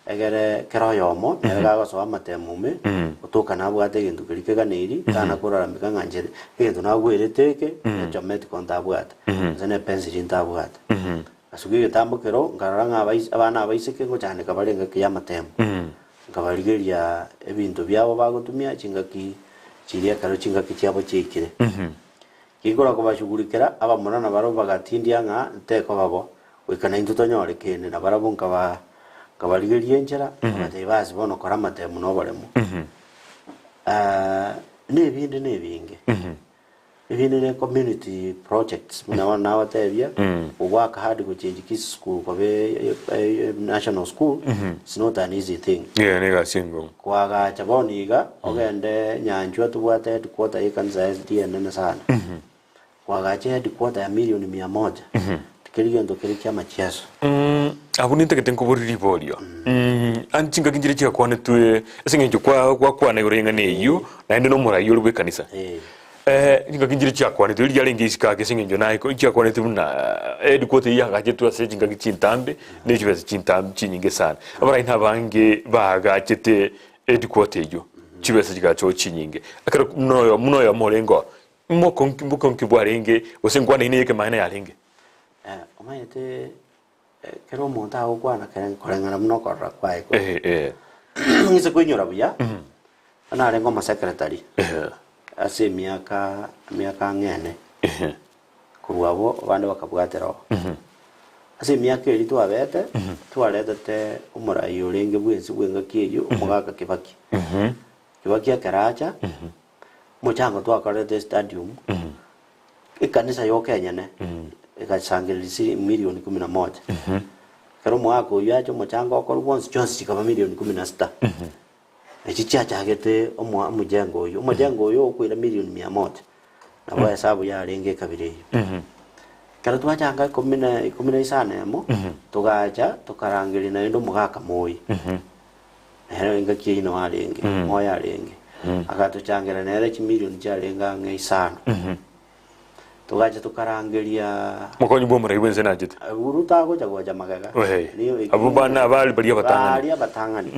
egere kero yomo nega goso amatemume utoka nabwate gintu kirikega neri kana kurara mbika nganjere gintu nagwireteke geometrical ndabwate zene pencil ndabwate asugi gitambo kero ngaranga abana abaiseke ngo cyane kabarenga kiyamatemu ngabarigeria ebintu byabo bagutumia chingaki chiria karo chingaki cyabo chikire igora kubashugurikira abamunana baro bagatindia nga nteko babo wikana into tonyore kene na barabo nkabarigerie enchera abatebazi bono kora amatemu no baremo nebindi nebinge ebindi ne community projects muna nawa tebia work hard to change kids school kwabe national school it's not an easy thing nega singo kwaga chaboniga ogende nyanjwa tubwate kwota ikanza SDN na sana kwagache headquarter ya milioni 100 tikiriyo ndo kirikia machiaso abunite ketenkuburiri bolio anchinga kinjire chika kwane tue esengenjo kwa na yorenga neyo naende no mura yorwe kanisa ninga kinjire chika kwane tue yalengi isikake esengenjo naiko chika kwane tuna headquarter ya gaje tu ase chinga kichintambe nejo bese chintambe chinyinge sana abara ina bange bagachete headquarter yo chibese chigacho chinyinge akara muno ya morengo mbuko nkibwarenge osengwana ine yeke maana yalinge omayete kero monta okwana korengana muno korra kwaiko ngise kwenyora buya ana rengo ma secretary ase miaka ngene kuruabo bande bakabwatero ase miaka eri twabete twaletete umurai urenge bwensi bwenga kiyo umugaka kibaki kibaki akaracha muchango twakorete stadium ikanisa yo Kenya ne ikasangilisi milioni 11 kero mwaka uyacho muchango okor once Jones chikaba milioni 16 echichacha agete omujengo uyo okwira milioni 100 na bwa hesabu ya renge kabiri kero twachanga 10 isane mo tugacha tukarangiri na ndo mugaka moyi hero ingaki ino arenge moya arenge akatuchangira nere milioni charenga ngeisano tugaje tukarangeria mukonyi bo muri wenze najite uruta ko chagwa jamagaga abo bana abali bali batangani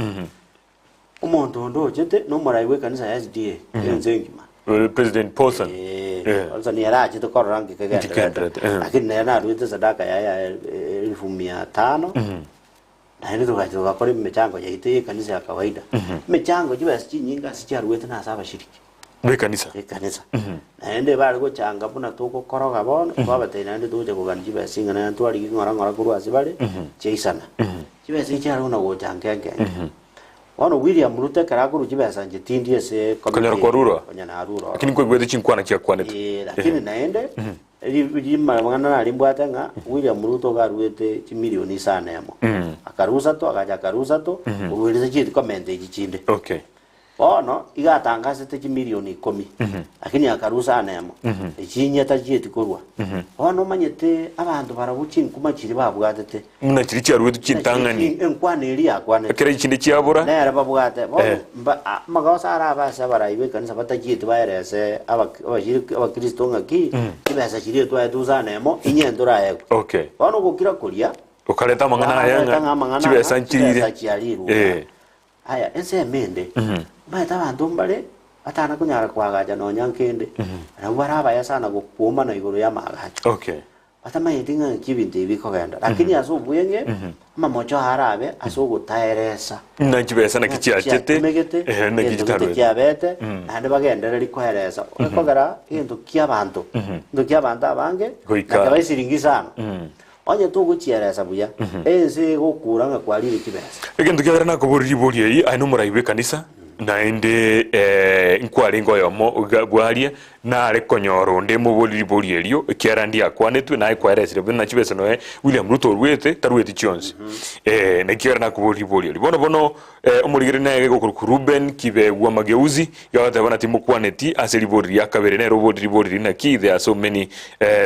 umuntu ndo jete no murai we kanisa SDA yenzengima President Paulson also ni araje to korangi kagenda lakini na ruite sadaka ya 1500 na hili tukakore mechango ya ite kanisa ya kawaida mechango jiba sinyinga sicharuwete na saba shiriki be kanisa na ende bari go changa buna toko koroga bono twabate na ende tuje kugana jiba singa na twari ngora kuru asibale cheisana jiba sicharu na go changenge wano William Ruto karakuru jiba sanje tindie se konyana aruro lakini kwa gwede chinkwana kia kwanete lakini na ende rijima mwana alimbwata nga William Ruto garuete milioni sana yamo akarusa to akaja karusa to uweleza chiti komende ichinde okay ono igatangaza te milioni 10 lakini akarusa ana yamo ichinya ta chiti kurwa ono manyete abantu barabuchin kuma chiri babwatete muna chiri charuete chintangani enkwane eri akwane akere chinde chiabura na era babwate magawasa araba sabara iwe kanisa batakiti baerese abakristo ngaki kibasa chiri twa tuzana yamo inyendura yego okay ono gukira kuria ukaleta mangana yanga chibesa nchirire haya ense mende baita abantu mbale atana kunyara kwagaja no nyankende na baraba ya sana gukuma na iguru ya magacho okay atama yidinga kibindi bikogenda lakini azubuyenge mamocho harabe asugutaeresa na chibesa na kichiachete na kichitarwe kiabete ande bagendera likoheresa ukogera into kiabantu ndo kiabantu abange na kabaisiringisana onye to guchieresa buya ense gokuranga kwalire kibesa egento kiagera na kuburiri buri ai no muraibe kanisa na inde inkwari ngoyomo gwaria na are konyoro nde mubuliri buri elio kiara ndi akwanetwe na ikwaresire bina chibesa noe William Ruto rwete tarwete chionzi na kiara na kuburiri buri elio bono umurigire na ego Ruben kibe wa mageuzi yawata bana timu kwaneti aseli buri yakabere na robodiri buri na ki there are so many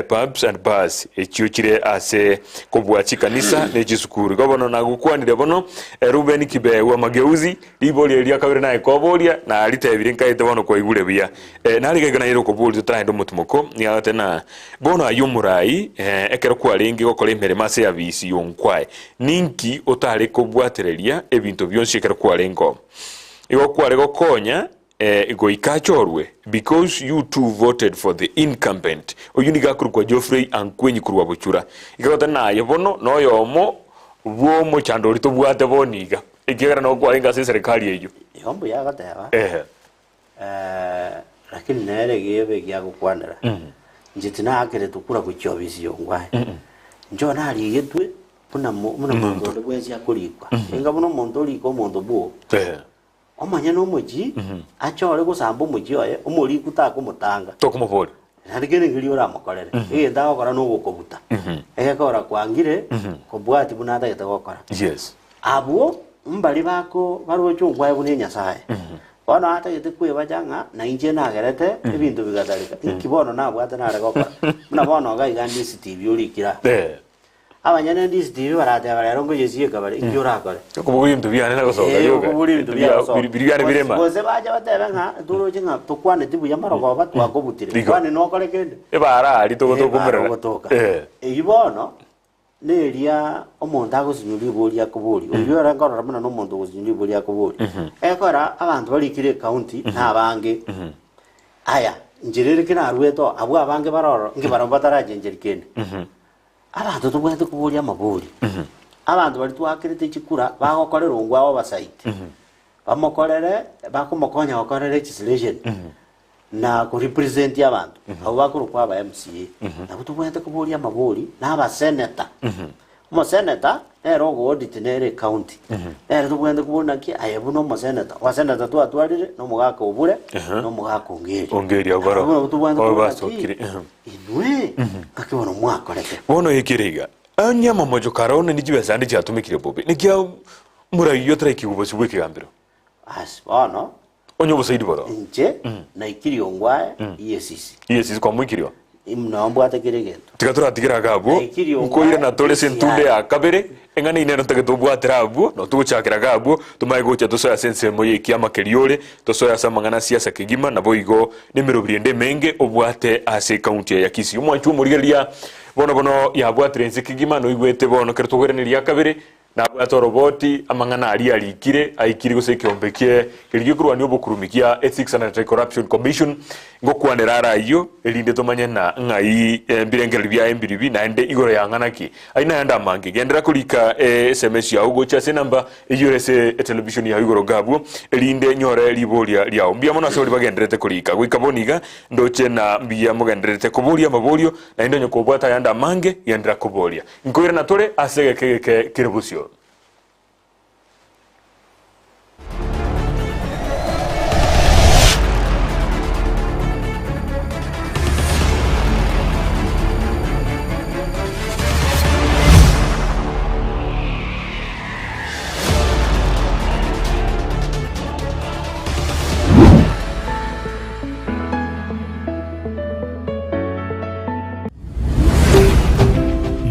pubs and bars echiuchire ase kobwachi kanisa ne chisukuru gobono na gukwanire bono Ruben kibe wa mageuzi libori elio yakabere na koboria na alitebire nkaite bono kwa igure bia na rigegana iro kobuli tutaendo mutumoko yawata na bono ayumurai ekero kwarengi gokora imerema service yonkwae ninki otare kobwatereria ebinto byonse ekero kwarengo igo kware gokonya igo ikachorwe because you two voted for the incumbent oyuniga kurwa Geoffrey ankwenyi kurwa buchura igota nayo bono noyomo bwo mo chandori to bwate boniga ikigera no kwarenga se serikali eyo yombo yagateba lakini nere gebe gya gukwanira njitina akere tukura kuchobisi yongwae njo nari yetwe muna muntu ndebwezi akurikwa inga muno muntu uriko muntu buo omanya no muji achore gusamba muji oye umuri kutakumutanga tokumuvori ndigene ngiri ora makorere ndago kora no gukobuta egekora kwangire kobwati bunada yetagokora yes abo mbali bako barochungwa bune nyasaye ono ata yete kwebajanga na inje nagerete ebintu bigatarika ikibono nabwate naregokora muna bono gaigandi CCTV urikira abanyane ndi CCTV barate bararongo yesiye kabare injorakore kuburi ibintu byane nagosoka yoga kuburi ibintu byasoka birigane birema bose baje batebenga turoje nka tukwane tibu yamarogo batwagobutire kwane nokore kende ebara ali togotokumera ibono neria omuntu agusinyuri boria kuburi ubyora ngorora muna no muntu agusinyuri boria kuburi ekora abantu barikire county nabange aya njirere kina arweto abo abange baroro ngibaro bataraje njerikene abantu tubwete kuburia amaburi abantu bari twakirite chikura bagokorera ungwawo basaiti bamokorere bakomokonya bakorere legislation na ku represent abantu abo bakuru kwa ba MCA nabo tubwete kuburia amaburi n'aba senator mo senator ero go audit nere county ero tubwete kubona ki ayebuno mo senator wa senator twatwarire no mugaka ubure no mugaka ongeri abaro basokire inwe kakibono mwakoreke bono yekiriga anyama mojo karone nijibesa ndi cyatumikire bobe nikia murayo treki ubosi bwekigambiro bono onyo bosaidi boro nje na ikirio ngwae EACC kwa mwikirio imnombo atekeregento tigatura tigira gabo ukoira na tole sentunde akabere engana inero tagetobwa trabo no tuguchakira gabo tumaye gocha tosoya sense moye kiama keriore tosoya samangana siasa kigima na boigo nimero briende menge obwate ase county ya Kisii umwanchu murigeria bono ya bwatre nse kigima no igwete bono kertogwereneria kabere na bwato roboti amangana ali alikire aikiri gose kiombekie kirigikurwa ni obukurumikia Ethics and Anti-Corruption Commission ngokwanera arayo elinde tomanya na ngai mbirengeri bya mbiribi na ende igoro yanganaki aina yanda mangi gendera kulika SMS ya ugo cha senamba ejurese television ya igoro gabu elinde nyore liboria lya mbia mona sori bagenderete kulika gwikaboniga ndoche na mbia mugenderete kuboria maborio na ende nyoko bwata yanda mange yandra kuboria nkoira na tore asege kiribusio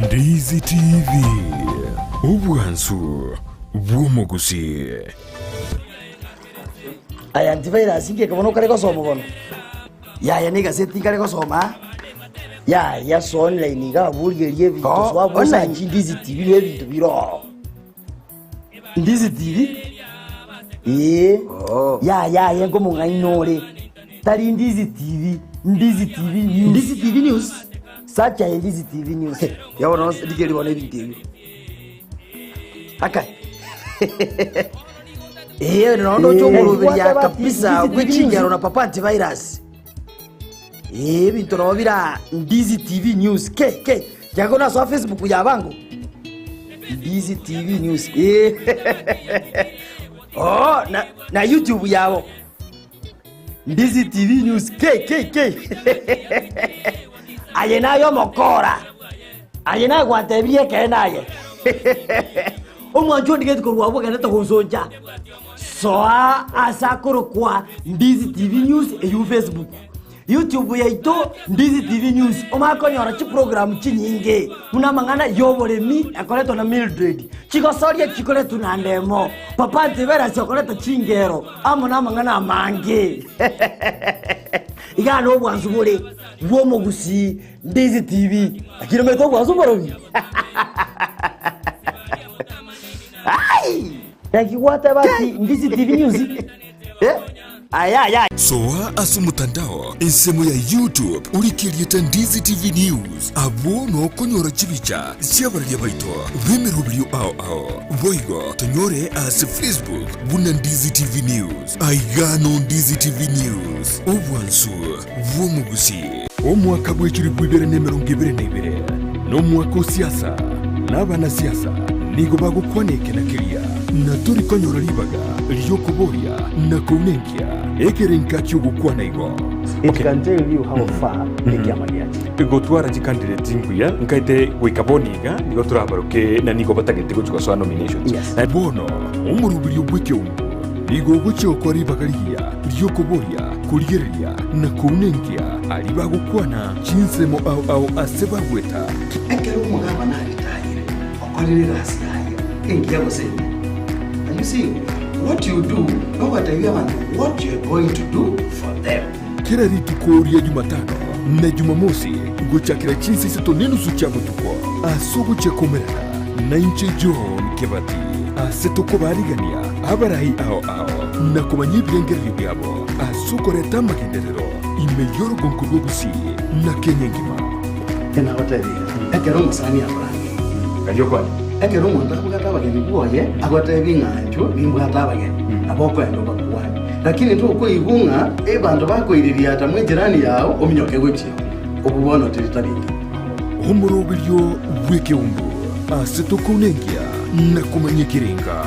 Ndizi TV ubwansu bw'umugusi aya antivirus inge kabono kare gosoma bono ya ni gazeti kare gosoma ya so online ga burgerie bintu swabusa Ndizi TV le bintu biro Ndizi TV ya ngo mungainore tari Ndizi TV news Ndizi TV news sacha Ndizi TV news yabona digeri bona ibintu akai nono chongurubirya kabisa gwicingero na papa antivirus bintu no bira Ndizi TV news ke Jakona so Facebook ya bangu. Ndizi TV News. Oh, na YouTube yao. Ndizi TV News. K. Ayenayo mokora. Ayenayo gwatebie kenaye. Omwanjo ndigeti kurwa gana to gonsoja. Soa asakuru kwa Ndizi TV News e Facebook. YouTube yaito Ndizi TV News. Omakonyora chi program chinyinge. Muna mangana yoboremi akoleto na Mildred. Chikosoria chikoleto na ndemo. Papa Tivera chokoleto chingero. Amuna mangana mange. Igano bwanzubure. Womo gusi Ndizi TV. Akino meto bwanzuborobi. Ai! Yakiwata basi Ndizi TV News. Aya. Soa asumutandao insemo ya YouTube ulikirieta Ndizi TV News abo no konyora chibicha siabarya baito bemerubrio ao boigo tonyore as Facebook buna Ndizi TV News aigano Ndizi TV News obwansu bwomugusi omwaka bw'ekiri bw'ibere n'emirongo ibere n'ibere n'omwaka osiasa n'abana siasa nigo bagukwaneke na kiria na turi konyora libaga lyokuboria na kunenkia ekerenka cyugukwana igo. It can tell you how far ekiamaliati. Gotwara candidate nguya nkaite wikaboniga nigo turabaruke na nigo batagete gucuka so nominations. Na bono umurubiri bwike umbu nigo gucyo kwa libaga lyokuboria kurigeria na kunenkia ali bagukwana chinsemo au aseba gweta. Ekero mugaba na retire. Okolere rasi haya. Engia boseni. And you see, what you do, nobody what you're going to do for them. Kila riti kuoria Jumatano na Jumamosi guchakira chinsi sato nenusu cha butuko asugu cha komerana na inche John Kebati aseto kubarigania abarahi ao na kumanyibira ngeri byabo asukoreta magenderero imeyoro gonkurugusi na Kenya ngima. Kena hoteli. Ekero musani abrangi. Kanyo kwani ekero omuntu akugata abageni bwoye agwatebe ing'anjo bimbwata abageni aboko endo bakuwani lakini tukwibunga ebantu bakwiriria ata mwejirani yao ominyoke gwekyo obubono tiritabindi omurobiryo bweke umbu aseto kunengia na kumanyikirenga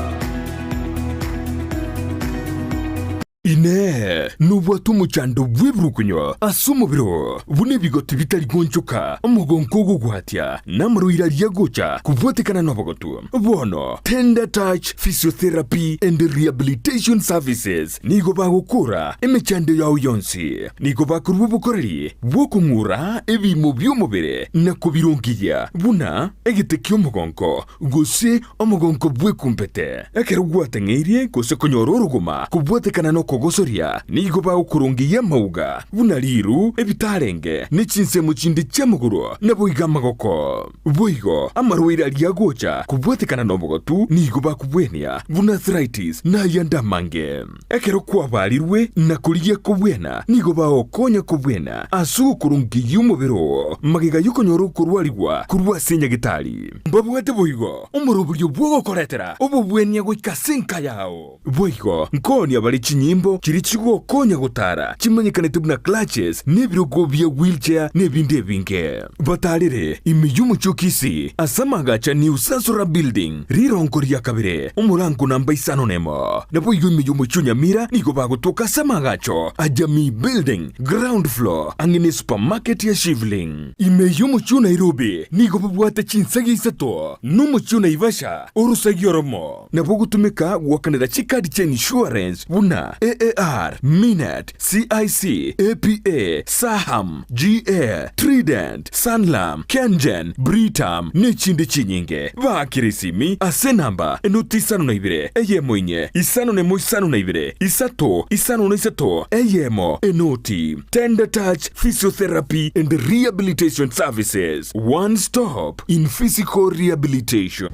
ine nubwatu muchando bwebrukunyo asumubiro bune bigoti bitari gonchuka omugonko gugwatia namruira lyagocha kubwotekana nobogotu bono Tender Touch Physiotherapy and Rehabilitation Services nigo bagukura emechando yao yonsi nigo bakurwa bukoreri bwokungura ebimo byomubere na kubirongiya buna egitekyo omugonko gose omugonko bwekumpete ekero gwatengeirie gose konyororuguma kubwotekana no kogosoria nigo baukurungiya mauga bunaliru ebitarenge nechinsemo chindi chamuguro na boiga magoko boigo amarwira lyagocha kubwetekana nobogotu nigo bakubwenia buna arthritis na yanda mange ekero kwabalirwe na kuliya kubwena nigo baokonya kubwena asu kurungiya umubiro magiga yukonyoro kurwaligwa kurwa senya gitali mbabwate boigo umurubulyo bwogokoretera obubwenia gwikasenka yao boigo nkoni abali chinyimbo kiri chigo konya gutara chimanyikanete buna clutches nebirogo bya wheelchair nebinde binge batalire imiyumu chokisi asamaga cha New Sasura Building rironkori ya kabire umurango namba isano nemo nabo imiyumu chunyamira nigo bagutoka samagacho Ajami Building ground floor angine supermarket ya Shivling imiyumu chu Nairobi nigo babwate chinsagi isato numu chu Naivasha urusagi oromo nabo gutumika wakaneda chikadi cha insurance buna AAR, Minet, CIC, APA, Saham, GA, Trident, Sanlam, Kengen, Britam, nechinde chinyinge. Vakirisimi, ase namba, enuti isano na ibire, eyemo inye, isano nemo isano na ibire, isato, isano na isato, eyemo, enuti. Tender Touch Physiotherapy and Rehabilitation Services. One stop in physical rehabilitation.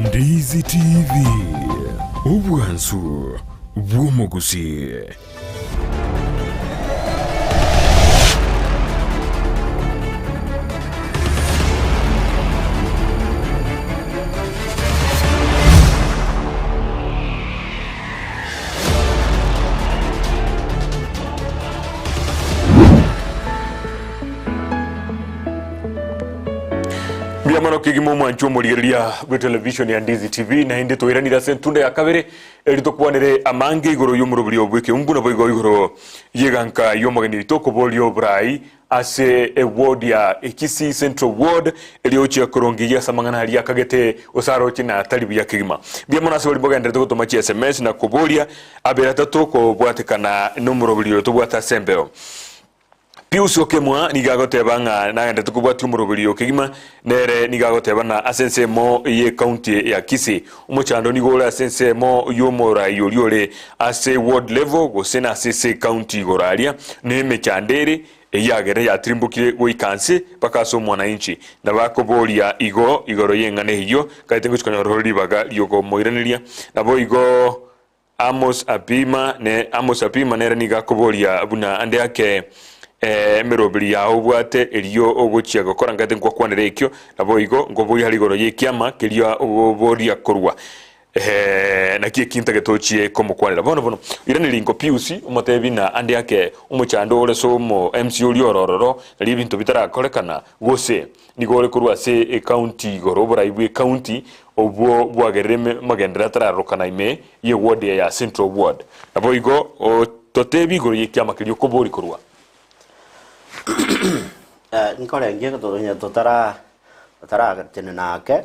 Ndizi TV. Ubwansu bw'omugusi. mbia mano kigimo mwancho murigeria gwe television ya Ndizi TV na inde toiranira sentunda ya kabere erito kwanere amange igoro yumurubiri obweke umbuna boigo igoro yeganka yomageni bitoko bolio brai ase a ward ya Ekisi Central Ward eliochia korongi ya samangana hali ya kagete osaro china talibu ya kigima mbia mano asibali boga ndere toko tomachi SMS na kubolia aberata toko bwatekana numurubiri tobwata sembeo Pius okemwa nigagoteba nga nagende tukubwati umurubiri okigima nere nigagoteba na asense mo ye county ya Kisii umuchando nigora asense mo yomora yoliole ase ward level gosena ase county goralia neme chandere eyagere ya trimbukire goikanse pakaso mwananchi na bakobolia igoro yengane hiyo kaitengo chikanyoro baga yoko moiraniria nabo igo Amos Apima nere nigakobolia abuna ande yake merobiri ya obwate eliyo ogochia gokora ngate nkwa kwanere ekyo nabo igo ngobuli hari goro yekiama keliya oboria korwa nakie kinta getochie komo kwanera bono irani linko Pius umotebi na ande yake umuchando ole somo MC oliorororo ali bintu bitara kolekana gose nigore korwa se county goro bora ibu county obwo bwagereme magendera tararokana ime ye ward ya Central Ward nabo igo totebi goro yekiama keliyo kobori korwa nkore ngiye kutonya totara tene nake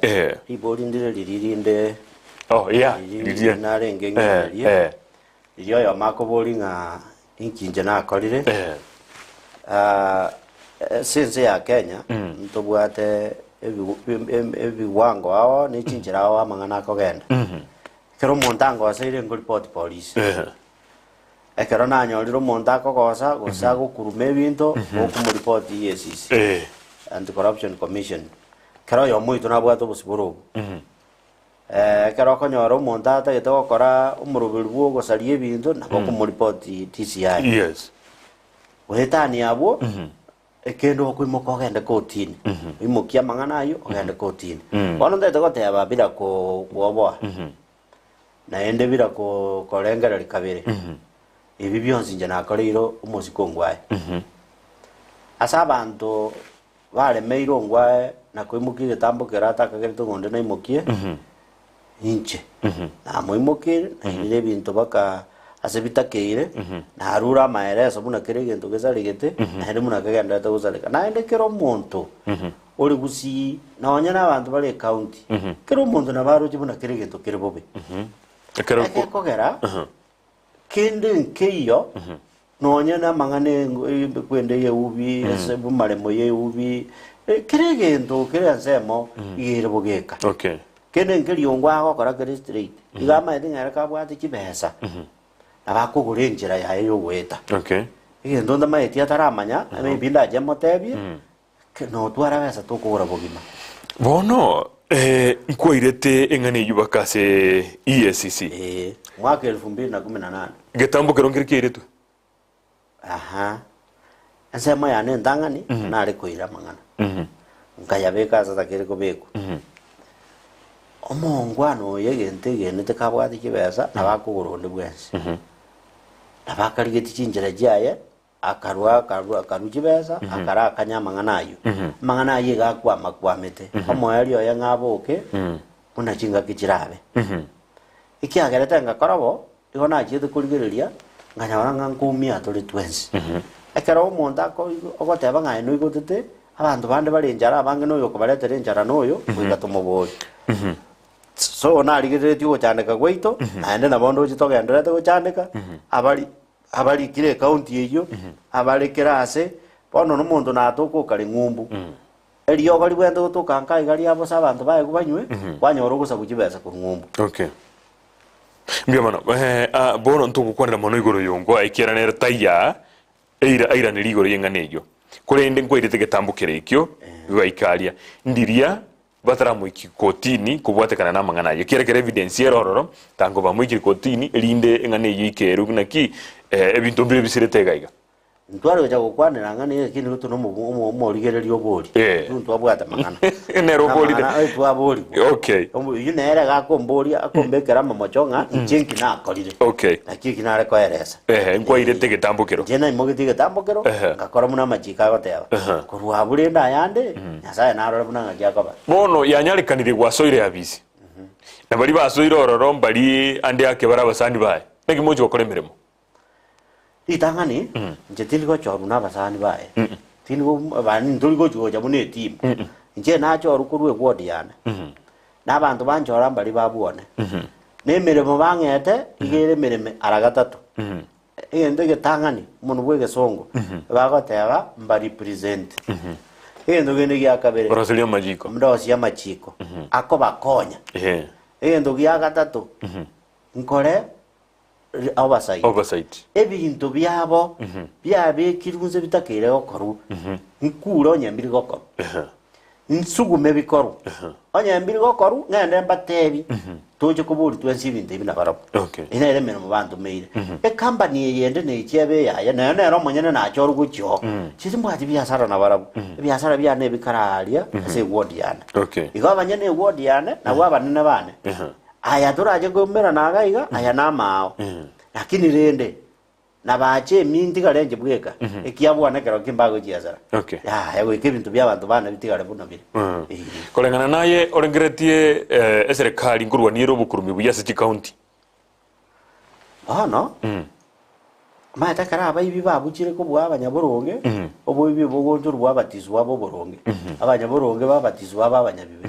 ibori ndire lirinde lirinde na renge ngiriye iyo yo makobori nga inkinje na korire sense ya Kenya ntobwate ebiwango awo ni chinjira awo amangana kogenda kero montango asaire ngo report police ekero nanyoriro omonto akogosa gosa gokuruma ebinto okumuripoti EACC Anti-Corruption Commission kero yo moito nabwate obosiboro obo kero okonyora omonto atagete gokora omoroberi bwo gosaria ebinto nabo okumuripoti DCI oetani abo ekendo okwimoka ogende kotini oimokia amang'ana ayo ogende kotini bono ndete goteba bira kuoboa naende bira korengereri kabere ibi byonse nje nakoreiro umuziko ngwaye asa abantu baremeiro ngwaye nakwimukire tambukira atakagerete gonde naimukie inche na moimukire naire bintu baka asebitakeire na arura maereso buna kire gento gesarigete naire muna kagenda tagusarika naende kero muntu ori gusi na wanyana abantu bari county kero muntu na baruji buna kire gento kire bobe kero kogera kende nkeyo nonyana mangane kwende ye ubi sebu maremo ye ubi kirigendo kiransemo igire bugeka kende nkeriongwa aho kora kire street igama edingara kabwate kibesa abakugure njira yayo yogweta igendo ndamaeti ataramanya ebinda je motebie no twara besa tukugura bugima bono nkwairete engane yubakase EACC mwaka 2018 getambo kerongere kiretu ensema ya ndangani nari koira mangana nkaya beka sasa kire kobeko omongwano yegente genete kabwati kibesa nabakugurunde bwensi nabakarigeti chinjira jaye akaru kibesa akara akanyamangana ayo mangana ayo gakwamete omoyari oya ngaboke una chinga kichirabe iki agerete ngakorabo igona chite kurigereria nganyara ngankumia tuli twensi ekero omonto ogoteba ng'aye no igotete abantu bande bari njara abange noyo kobaretere njara noyo kwigatumobori so narigeretie gochandika gwaito naende nabondo chitogenderete gochandika abari kire county eyo abari kirase bono nomonto natokokari ng'umbu eriyo bari bwende gotoka nkai gari abo sabantu baye kubanywe kwanyora gusa kujibesa ku ng'umbu mbia mano bono ntugukwanira mono igoro yongo aikera nere taya eira ni ligoro yenganeyo kurende nkwirite getambukire ikyo gaikaria ndiria batara mu ikotini kubwatekana na mangana ye kere evidence yerororo tango ba mu ikotini elinde engane yikeru naki ebintu mbire bisirete gaiga ntware uja gukwanira ngani kini rutu no mo rigererio bori ntu abwata mangana ne roboli ai tu abori okay yune era ga kombori akombekera mamochonga nchenki na akorire okay akiki na reko eresa nkwa ire tege tambukiro jena imogi tege tambukiro ngakora muna majika goteba kurwa buri nda yande nyasaye narora buna ngagiakoba bono yanyarikanire gwasoire abisi na bari basoire ororo mbari ande yake barabasandi bae negi mojo okore mirimo itangani nje tiligo choru na basani bae tiligo bani ndoligo choja mune team nje na choru kurwe ward yana na bantu banjora mbali babuone ne mirimo bangete igere mirimo aragatatu ende getangani muntu bwege songo bagoteba mbari present endo gene gya kabere Rosalia Majiko mdosi ya machiko ako bakonya endo gya gatatu nkore oversight ebintu byabo byabe kirunze bitakere okoru nkuro nyambiri goko nsugume bikoru onyambiri gokoru ngende mbatebi toje kuburi twensi ibintu ibina barabo ina ere meno bantu meire e company yende ne ichebe ya na ro monyene na choru gucho chisimbo ati biasara na barabo biasara bya ne bikaralia ase ward yana igo banyene ward yana na wabanene bane aya turaje gomera nagaiga aya namao lakini rende na bache minti garenje bweka ekiabwana kero kimbago chiazara ya ewe kibintu bya bantu bana bitigare buno bire kolengana naye orengeretie eserikali ngurwa ni robukurumi buya city county no maeta kara abayibi babukire ko bwa abanyaboronge obuyibi bogonjo rwa batizwa bo boronge abanyaboronge babatizwa babanyabibe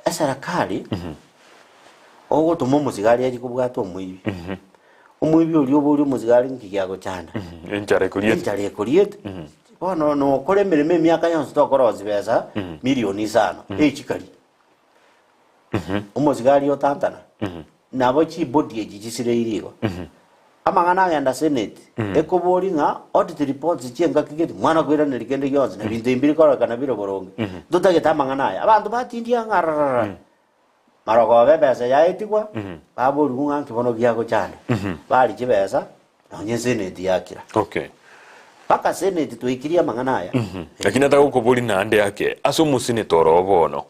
eserikali ogo tumo musigari yaji kubwato omuyibi omuyibi oli obuli musigari nkiyago cyane enchare kuriete bono no kore mirime myaka yonse tokorozi beza milioni 5 echikali umusigari otantana nabo chi body ejisire irigo amangana agenda senate ekobori nga audit reports chenga kigeti mwana kwira nelikende yonse na bintu imbiri kora kana biro boronge dutageta amangana aya abantu batindia ngarara maroko bebesa yaetigwa babori kunga kibono giago cyane bari kibesa nonye senate yakira paka senate tuikiria mangana aya lakini atago kobori na ande yake aso musine toro bono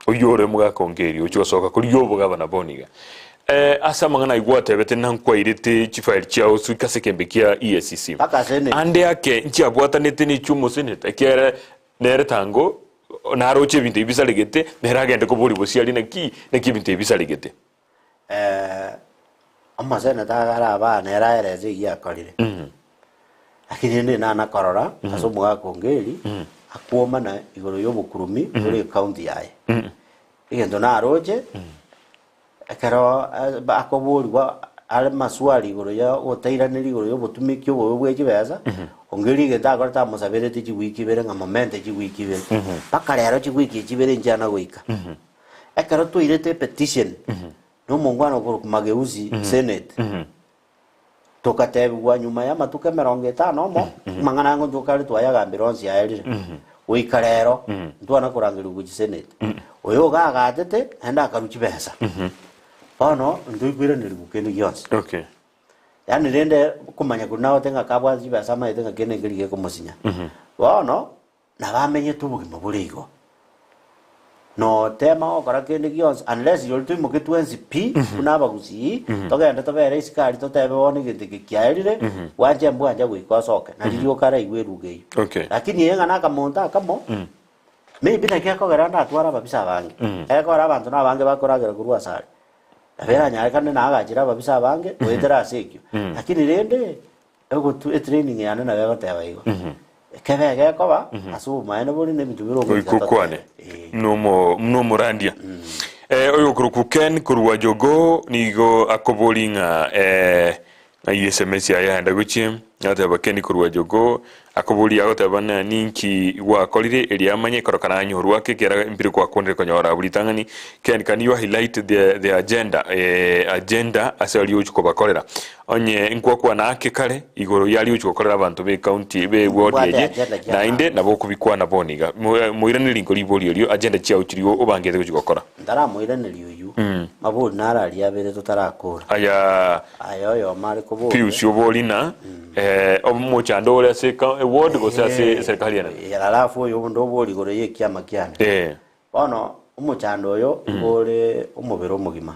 uyore muga kongeri uchosoka kuri yobo gabana boniga asa mangana igwate bete nankwa irete chifail chao suikase kembekia EACC ande yake nchi abwatanete ni chumo senate kera nere tango naroche bintu ibisalegete neragende kobori bosiali na kibintu ibisalegete amazena tagara abana eraereze yakorire lakini ndi na nakorora aso muga kongeri akuoma na igoro yobukurumi kuri county yaye igendo naroche ekero akoborwa ale maswali igoro ya otairaniri igoro yobutumikyo bwebweje beza ongeri getagora ta musabere ti wiki bere nga momente ti wiki bere pakarero ti wiki ti bere njana goika ekero tuirete petition no mongwana ko mageuzi senate tokatebwa nyuma ya matuka 50 mo mangana ngo tukari twayaga ambulance ya erire uikarero ndwana kurangiru ku senate oyo gagatete enda akaruchi besa bono ndwibire nirigukene gyonse yani rende kumanya kunaho tenga kabwazi besa ma tenga kene ngirige kumusinya bono na bamenye tubugima burigo no tema okora kende gyonse unless you're doing muke 20p kunaba gusi togenda tobere iskari totebe woni gitike kyairire wanje mbwanja gwikosoke na lirio kara igweruge lakini yenga naka monta kamo maybe na kyako garanda atwara babisa bange ekora abantu nabange bakoragira kurwa sare abera nyakane nagajira babisa bange wetera sekyo lakini rende ego training yana na bego tabayigo kebege koba asu maene boli ne bitubiro kukwane no morandia oyo kurukuken kurwa jogo nigo akobolinga na SMS ya yanda guchim ata bakeni kurwa jogo akoboli agota bana ninki wa kolire eli amanye korokana nyoru wake kera impiri kwa konde konyora bulitangani can you highlight the agenda asali uchuko bakolera onye nkwa kwa na ake kale igoro yali uchuko kolera abantu be county be ward yeje na inde nabo kubikwa na boniga muirane linko liboli agenda chia uchiriwo obangete uchuko kora ndara muirane liyo maburi narari abere tutarakura aya ayo mari kuburi Pius Obolina omuchando ule seka award gose serikali yana alafu uyu ndo bori gore yekiama kiane bono umuchando yo gore umubero mugima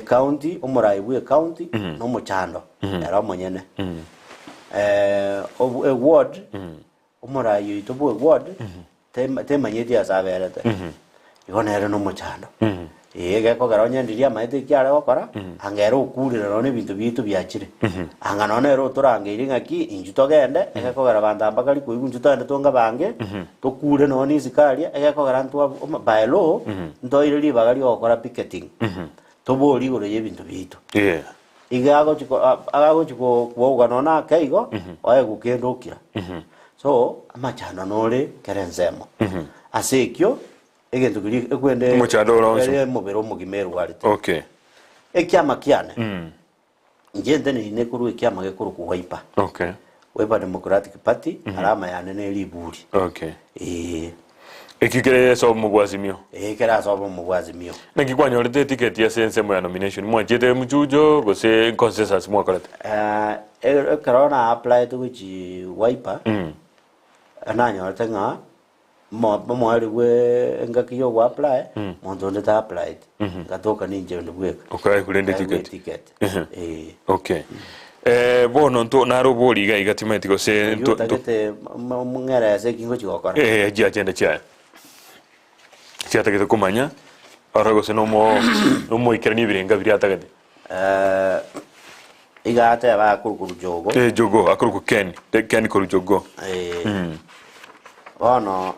county umuraibu county no muchando era munyene award umurayi itobu award temanyeti asaberete igonere no muchando geko garonye ndiria maite kyara gokora angero ukurira none bintu bitu byakire anga none ro turangeire ngaki injuto gende geko gara bandamba kali kuigunju tande tonga bange tokure none isikaria geko gara ntwa bailo ntoire ri bagali gokora picketing tobori gore ye bintu bitu igago chiko kuoga nona kaigo oye gukendokira so amachano nore kerenzemo asekyo egento kiri ekwende mubero mugimeru warite okay ekyama kyane ngende ne kuru ekyama gekuru ku Wiper okay Wiper Democratic Party alama ya nene liburi okay ekikere so mugwazimio ekera so mugwazimio nakikwanyorete ticket ya sense mo ya nomination mwajete mujujo gose consensus mwakorete corona apply to which Wiper ananyorete nga mwari we ngakiyo wa apply mondo ndeta applied ngatoka ninje ndubweka okay kulende ticket okay bono nto naro boli ga igatimeti gose nto tagete mungera se kingo chikokora ji agenda cha tagete kumanya ora gose no mo ikerani birenga biri atagete igate ba kurukuru jogo jogo akuruku ken kuru jogo bono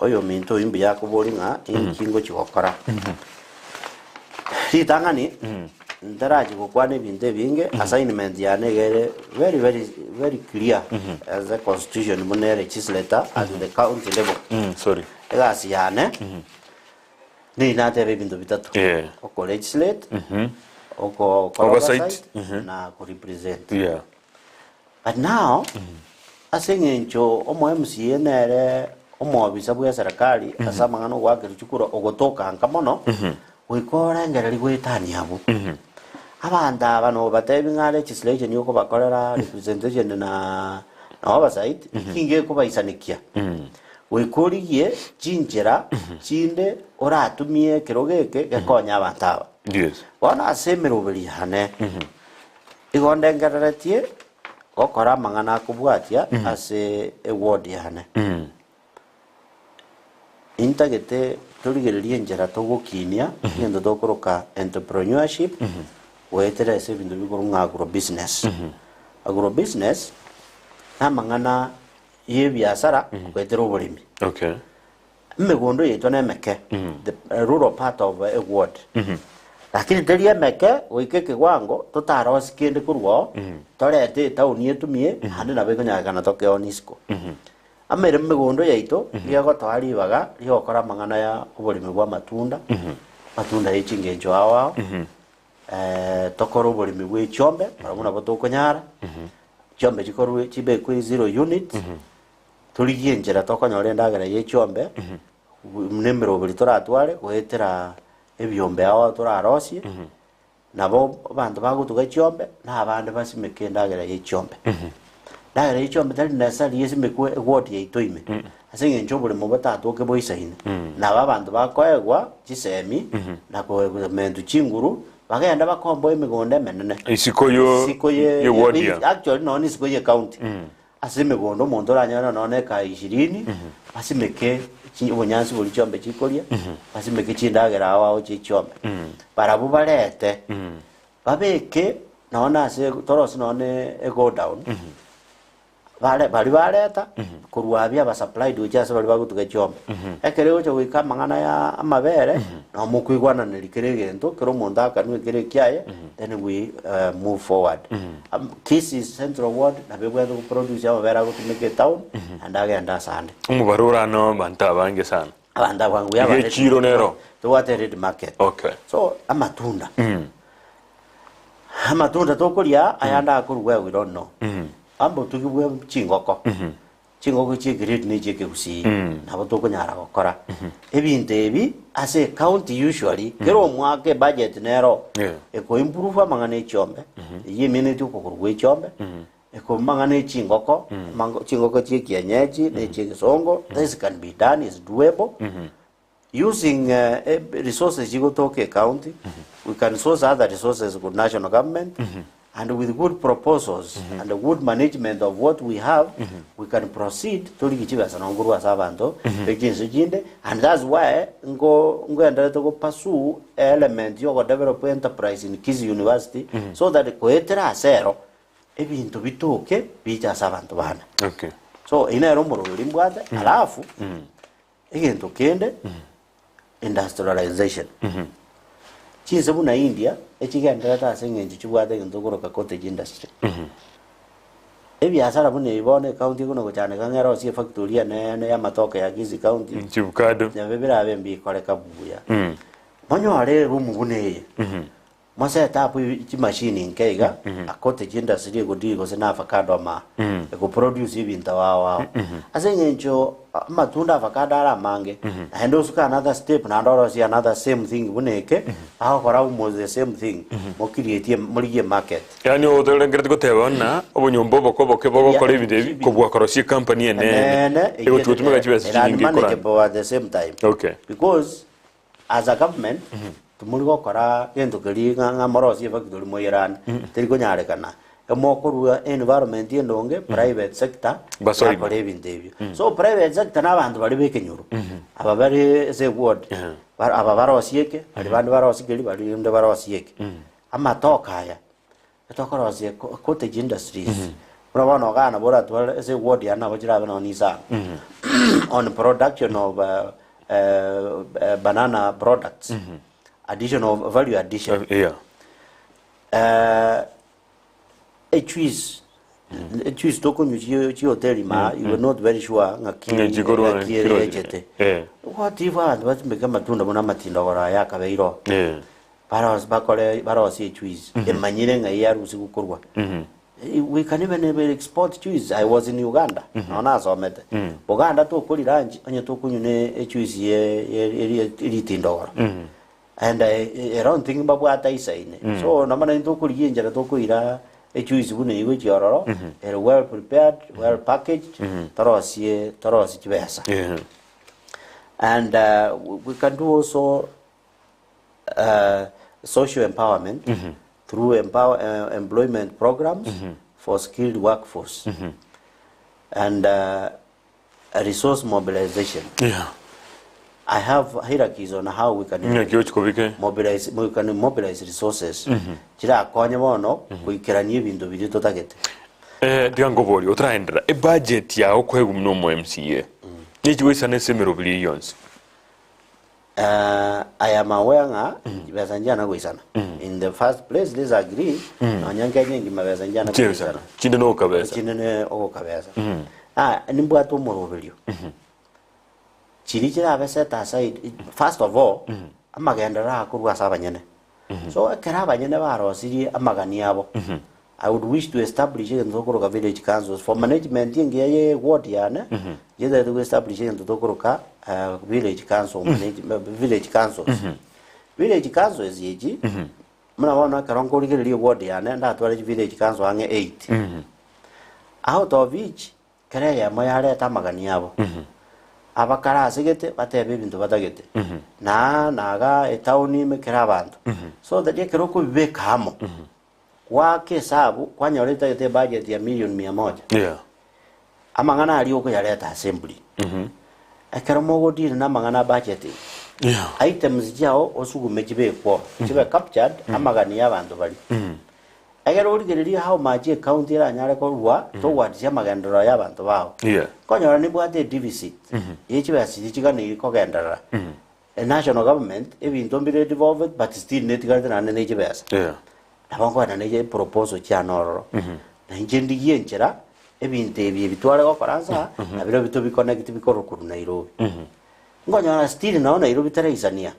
oyo minto imbi yakubolinga inkingo chikokora litangani ndaraji kokwane binde binge assignment yanegere very clear as a constitution munere legislator at the county level sorry egasi yane ni nate bintu bitatu oko legislate oko oversight na ko represent but now asengencho omo MCA nere omo bisa bwa serikali asamangano gwake ruchukura ogotoka nkamono wikora ngereri gwitani abo abanda bano batebi nga legislation yoko bakorera representation na oversight kinge ko baisanikia wikorigie chinjera chinde oratumie kirogeke gakonya abantaba yes wana asemero beri hane igonde ngereretie okora mangana kubwatia ase award yane intagete turigererie njera togokinia ngendo dokoroka entrepreneurship wetere ese bintu bikuru nga agro business na mangana ye biashara kwetero uburimi okay megondo yeto na meke the rural part of award lakini teria meke wikeke wango totaro sikende kurwo torete tauni yetumie hande na bego nyagana toke onisco amere megondo yaito yago twari baga yokora mangana ya uburimi bwa matunda matunda yichingenjo awa tokoro uburimi bwe chombe barabona batokonyara chombe chikorwe chibe kuri 0 unit turigie njera tokonyore ndagera ye chombe mnemero buri toratware gwetera ebyombe aho turarosie nabo bantu bagutuga chombe na abandi basimeke ndagera ye chombe ndagera ye chombe tari nasali yesimekwe award ye itoime asenge njobule mu batatu ke boisaine na babantu bakoegwa chisemi na koegwa mentu chinguru bagenda bakombo emigonde menene isikoyo ye ward ya actually no ni sikoye county asimigondo muntu ranyana none ka 20 asimeke ubunyansi buri chombe chikoria asimeke chindagera aho chichombe barabu barete babeke naona ase torosi none go down bari bareta kurwabya ba supplied ujase bari bagutuga chombe ekere ucho wika mangana ya amabere no mukwigwana nelikere gento kero muntu akanwe kere kyaye then we move forward this is central ward na bebwe to produce amabere agutumike town and agenda sande umubarura no banta bange sana abanda bangu ya bande chiro nero to what red market okay so amatunda amatunda to kuria ayanda kurwa we don't know ambo tukibwe chingoko chingoko chi grade ni chike usi nabo tokonyara gukora ebintu ebi as a county usually kero mwake budget nero eko improve amangane chombe yimene tukokurwe chombe eko mangane chingoko chingoko chi kienyeji ne chingisongo this can be done, is doable using resources you go to county. We can source other resources with national government and with good proposals and a good management of what we have, we can proceed to and that's why go pursue element you develop enterprise in Kizi University so that koetera zero ebintu bituke bija sabantu bana. Okay. So ina rombo limbwate alafu egento kende industrialization. Chinse buna India ekigenda tasengenje kibwate ngokoroka cottage industry. Ebyasara bune ibone county kuno gochane kangero si factory ne ya matoke ya Kizi county. Chibukado. Nyabebera abembi koleka buya. Manyo are rumu bune. Masa tapu chi machine nkeiga a cottage industry go digo sena avocado ma go produce ibinta wawa. Asengenjo matunda avocado ara mange and also another step na ndoro si another same thing buneke aho kora almost the same thing mo create muri market. Yani odelengere goteba na obonyombo bokoboke bogokora ibidebi kobwa korosi company ene ego tutumega chibese chingi kora at the same time. Okay. Because as a government tumuri gokora gento keri nga morosi factory mo Iran teri konyare kana emokorua environment endonge private sector bakora ebintu. So private sector nabantu bari bekenyuru aba bari se ward aba barosieke bari bantu barosikeri bari ndo barosieke amatoka haya atokorosie cottage industries urabona gana bora tu se ward yana bajira bana nisa on production of banana products. Additional value addition. A choose toko nyuchi hotel ma you were not very sure ngaki what if I was become matunda bona matinda ora ya kabeiro baros bakole baros choose emanyire nga yarusi gukorwa we can even export cheese. I was in Uganda ona so mete Uganda to kuri range anya to kunyune cheese ye tinda and I don't think about what I say. So, Namana into Korean, Jaratokuira, a choice wouldn't you your well prepared, well packaged, Tarosi Versa. And we can do also social empowerment through employment programs for skilled workforce and resource mobilization. I have hierarchies on how we can mobilize resources. Chira akonya bono kuikirania bintu biri totagete. Digangobori otraendra e budget ya okwegu mno mo MCA. Nijiwe sana semero billions. I am aware nga bazanjana goisana. In the first place let's agree na nyanga nyengi mabazanjana goisana. Chinde no kabeza. Chinde ne okabeza. Nimbo ato morobilio. Chirichira set aside first of all amagendera kurwa sabanyene so ekera abanyene barosiri amagani yabo. I would wish to establish in Tokoroka village councils for management ye ward yana yether to establish in Tokoroka village council village councils village councils yeji mna wana karongo ligeli ward yana ndatwale village council ange 8 out of which kare ya moyale tamagani yabo abakara asigete batebe bintu batagete naga etauni mekera abantu so that yekero ko bibeka hamo kwa kesabu kwanya oleta yete budget ya milioni 100 amangana ali oko yaleta assembly akero mogo diri na mangana budget items jao osugume jibe ko jibe captured amagani y'abantu bali agero urigeri how much account ira nyare ko rwa to what ya magandoro y'abantu bawo konyora ni bwate deficit yechibe asiri chigane ko gendara a national government ebintu mbire devolved but still net garden and neje besa abango na neje proposal cha nororo na injendi yenchera ebintu ebi bitware ko faransa na biro bito bi connect bi korokuru Nairobi ngonyora still na Nairobi tere isania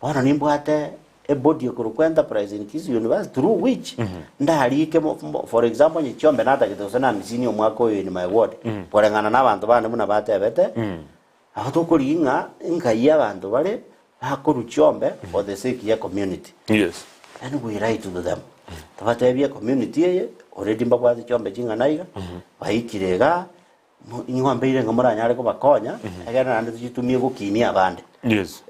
wana ni bwate a body of enterprise in Kisii University through which ndarike for example ni chiombe nata kitosana misini omwako in my ward porengana n'abantu bane muna batebete abatokoringa nkaiya abantu bare hakoru chiombe for the sake ya community. Yes. And we write to them tabatebia community ye already mbabwate chiombe chinga naiga baikirega ingwambeire ngamuranyare ko bakonya agana nandi tutumie gukinia abande. Yes.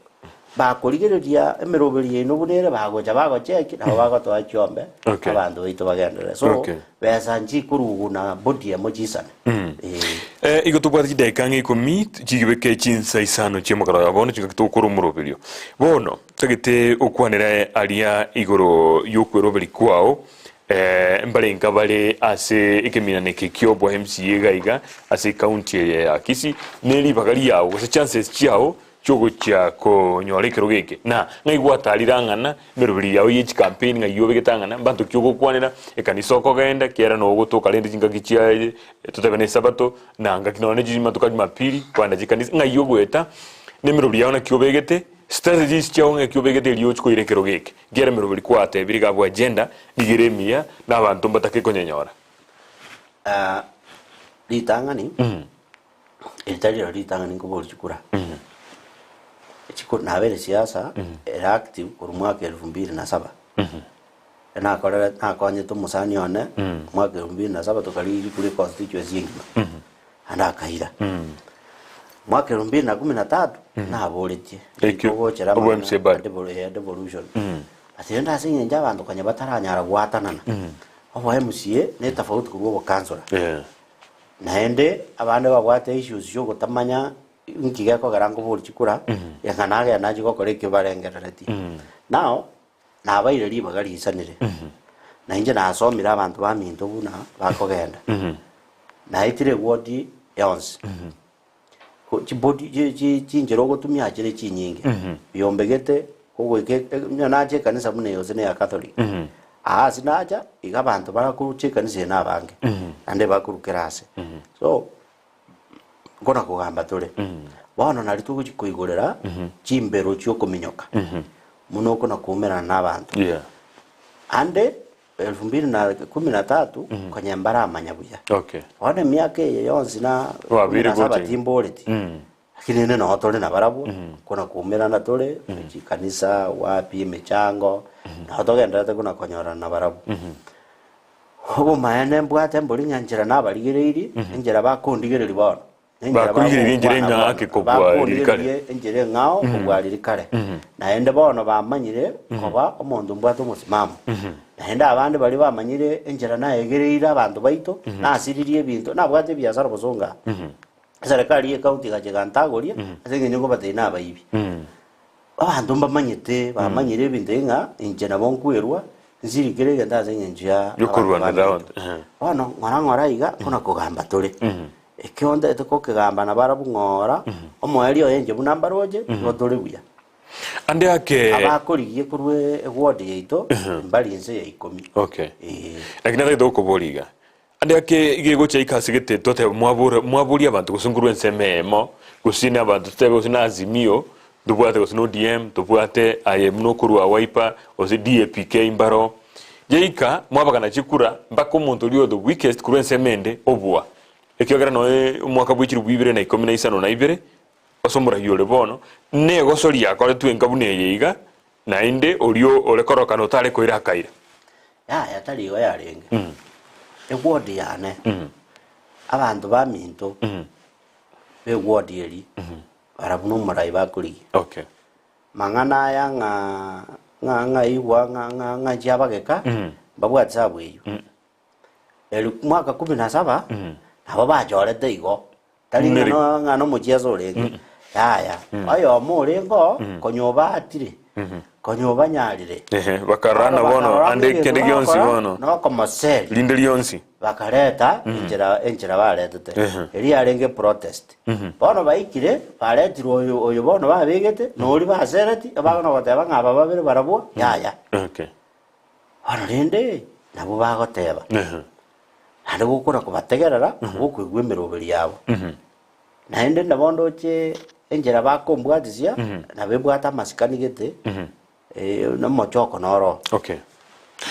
Bakorigereria emeroberi ino bunere bagocha bagocheki nabo bagotwa chiombe abantu baitu bagendere so besa nchi kuruguna body ya mojisana igotubwati daikanga ikomit chigibeke chinsa isano chemokara yabono chigakitokoro muroberio bono tagete okwanera aria igoro yokweroberi kwao mbale nkabale ase ikemina kekyo MCA gaiga ase county ya Kisii neli bagali yao gose chances chiao chogo cha ko nyorekero geke na ngaigwa talirangana merubiri yawo yichi campaign ngayobe getangana bantu kyogo kwanera ekaniso ko genda kiera no gutoka lende jinga gichia tutebene sabato na ngakinone jima tukali mapiri kwana jikanisa ngayogo eta nemerubiri yawo na kyobegete strategies chawo ngakyobegete liyo chiko irekero geke gera merubiri kwate biriga bwa agenda digiremia na bantu mbatake konyonyora litangani litangani ko bolchukura chiko nabere siasa era active por mwaka 2007 na korera na konye to musani one mwaka 2007 tukali kuri constituency ngima anda kaira mwaka 2013 na boletie iko chera devolution atenda sinye njabando kanya bataranyara gwatanana obo MCA ne tofauti kubo kansora naende abande babwate issues yo gutamanya nkiga ko garango bolchikura yakanaga naji ko reke barengerereti now nabaire libagari isanire na inje nasomira abantu baminto buna bakogenda na itire wodi yons ko chibodi chinjero gotumya akire chinyinge biyombegete kogweke naje kanisa mune yose ne ya catholic sinaja igabantu barakuruche kanisa nabange ande bakurukerase so ngona kugamba tole bono nari tuguchikuigurira chimbero chyo kuminyoka muno kona kumera n'abantu ande 2013 kanyambara amanyabuya wane miaka yonsi na sabatimboleti lakini nene no tole na barabu kona kumera na tole kanisa wapi mechango na togenda kuna konyora na barabu hobo maene mbwate mboli nyanjira nabaligereiri njira bakundigereri bono bakurigirira injire ngake kogwa lirikare injire ngao kogwa lirikare naende bono bamanyire koba omondu mbwato musimamo naende abandi bali bamanyire injira nayegereira abantu baito nasiririe ebintu nabwate biasara bosonga serikali ye county gajegantagoria asenge nyoko batena abayibi abantu bamanyire ebintu nga injira bonkwerwa nzirikire genda zenye njia yokurwana round bono ngora iga kona kugamba tole ekionda etoko kegamba na barabu ngora omweli oyenje bunamba roje notole buya ande ake abakorigie kurwe ward yeito mbali nse ya 10 lakini ndio kuboliga ande ake igego cha ikasigete tote mwaburi abantu kusungurwe nsememo kusina abantu tebe kusina azimio dubwate kusino DM dubwate aye mnokuru wa wiper ozi DAPK imbaro jeika mwabagana chikura mbako muntu lio the weakest kurwe nsemende obwa ekiogera no mwaka bwichiru bwibire na 15 na ibere osomura yole bono ne gosori yakore twenga bune yiga na inde olio olekoroka no tale koira kaira ya tali go yarenge e ward yane abantu baminto be ward yeli barabuno murai bakuri mangana ya nga iwa nga jabageka babwatsa bweyo mwaka 17 abo bajorete igo tali ngano muchezo lenge yaya ayo murengo konyoba atire konyoba nyarire bakarana bono ande kende gyonsi bono no komosel linde lyonsi bakareta enjira baretete eri arenge protest bono baikire baretiro oyo bono babegete nori basereti abagona bateba ngaba babere barabwo yaya ono rende nabo bagoteba ande gukora kubategerera gukwigwemero beri yabo naende ndabondo che enjera bakombwatisia na bebwata masikani gete na mochoko noro okay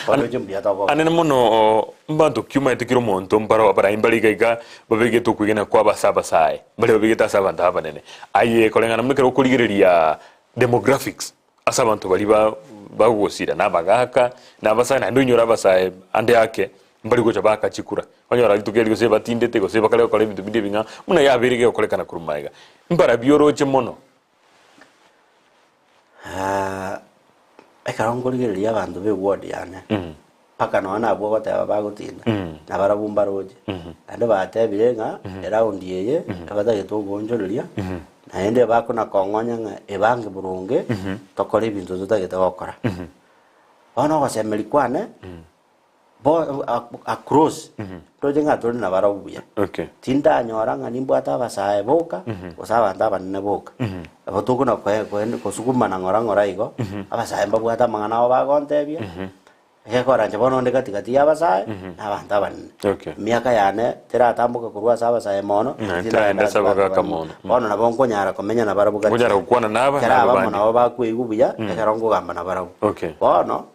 bano jimbiya to ko anene mono mbantu kyuma itikiro monto mparo para imbali gaiga babege to kwigena kwa basaba sai bale babege ta saba ndaba nene aye kolengana mukero kuligireria demographics asa bantu bali bagusira nabagaka nabasana ndonyora basaye ande yake mbali gocha baka chikura banyora gitugeli gose batindete gose bakale bakole bintu binde binga muna yabirige okolekana kurumaiga mbara bioroche mono ekarongorigereria abantu be ward yane paka nona abo bataba bagutinda na barabumba roje ande batebire nga around yeye abadage to gonjoreria na ende bako na kongonya nga ebange burunge tokore ibintu tutagete gukora ono gosemeri kwane bo across toje nga turi na barabuya okay tinda nyora nga nimbo atabasae boka osaba ndaba nne boka abotuko na ko sukuma na ngora igo abasae mbabwata mangana abo bagontebia ekora nje bono ndeka tikati abasae abantu abanne okay miaka yane tera tambuka kurwa saba sae mono enda saba ka mono bono na bonko nyara komenya na barabuka kunyara kukwana naba kera aba mona abo bakwigubuya ekarongo gamba na barabu okay bono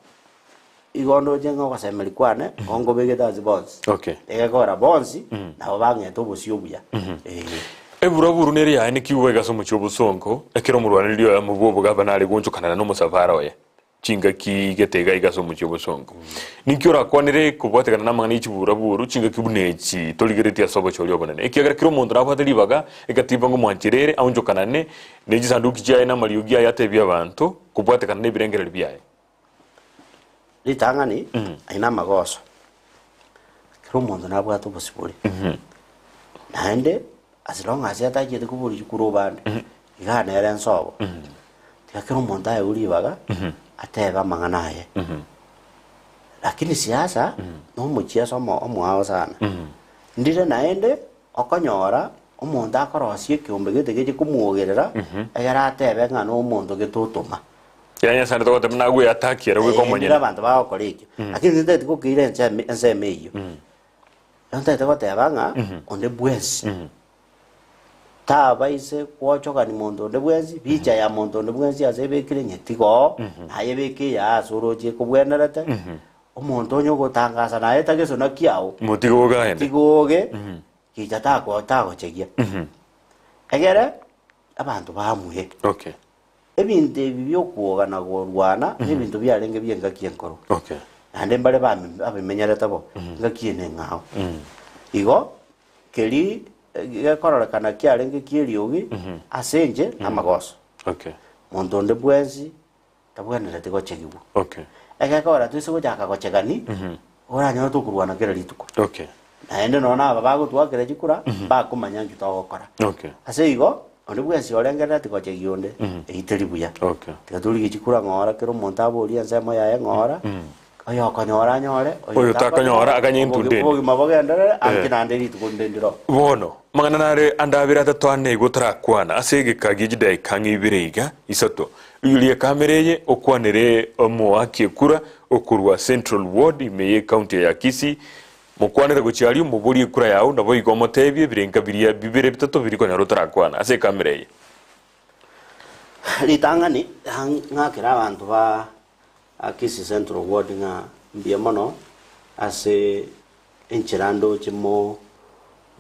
igondo jenga kwasemeri kwane ongo begeta zibons okay ekora bonsi nabo bangeto busiyobuya eburaburu neri yani kiwega so mucho busonko ekero murwaniryo ya mubobo gabanari gonchukana no musavara oya chinga ki getega igaso mucho busonko nikyora kwanire kubwatekana namanga ni chiburaburu chinga kibunechi toligereti asobo cholyo bonene ekiagara kiro muntu nabateli baga ekatiba ngo mwancherere aunjokana ne neji sanduki cyaye na mariyugi ayatebya abantu kubwatekana ne birengereri byaye litangani aina magoso kiro muntu nabwatu busiburi nande as long as yataje kuburi kurubande igana yare nsobo tikakiro muntu aye ulibaga ateba manganaye lakini siasa no muchiaso omwao sana ndire naende okonyora omuntu akorosie kiumbe gete kumuogerera egera atebe ngana omuntu getutuma yanya sana to gote mnagu yataki era wikomonyera abantu bakokoriki lakini ndete kukire nse meyo ndete gote abanga onde bwesi tabaise kwochoka ni muntu onde bwesi bicha ya muntu onde bwesi azebekire nyetigo ayebeke ya soroje kubwenerete omuntu onyo gutangasa naye tageso nakiao mutigo gaende tigoge kijata ko tago chegia egere abantu bamuhe okay ebintu bibyo kuoga na gorwana ebintu byarenge byenga kienkoro okay ande mbale babimenyerete bo ngakiene ngao igo keri gekororekana kiarenge kiriogi asenje amagoso okay muntu onde bwensi tabwenerete gochegibu okay egekora twise gojaka gochegani oranyora tukurwana kera rituko okay naende nona aba bagutwakire jikura bakumanya ngitogokora okay ase igo onde bwensi orengera tikochegionde eiteri okay tikaturi gijikura ngora kero muntu abori nsemo yaye ngora oyo konyora nyore oyo takanyora akanyintunde ogi mabogendere ankinande rituko ndendiro bono mangana nare andabira tatwane igotara kwana asege kagijida ikangi bireiga isato yulie kamereye okwanere omo akiekura okurwa Central Ward imeye county ya Kisii mukwanere gochiari muburi kura yawo nabo igomotebye birenga biria bibere bitatu biriko nyarotara kwana ase kamereye litangani ngakira abantu ba Kisii Central Ward nga mbia mono ase enchirando chimo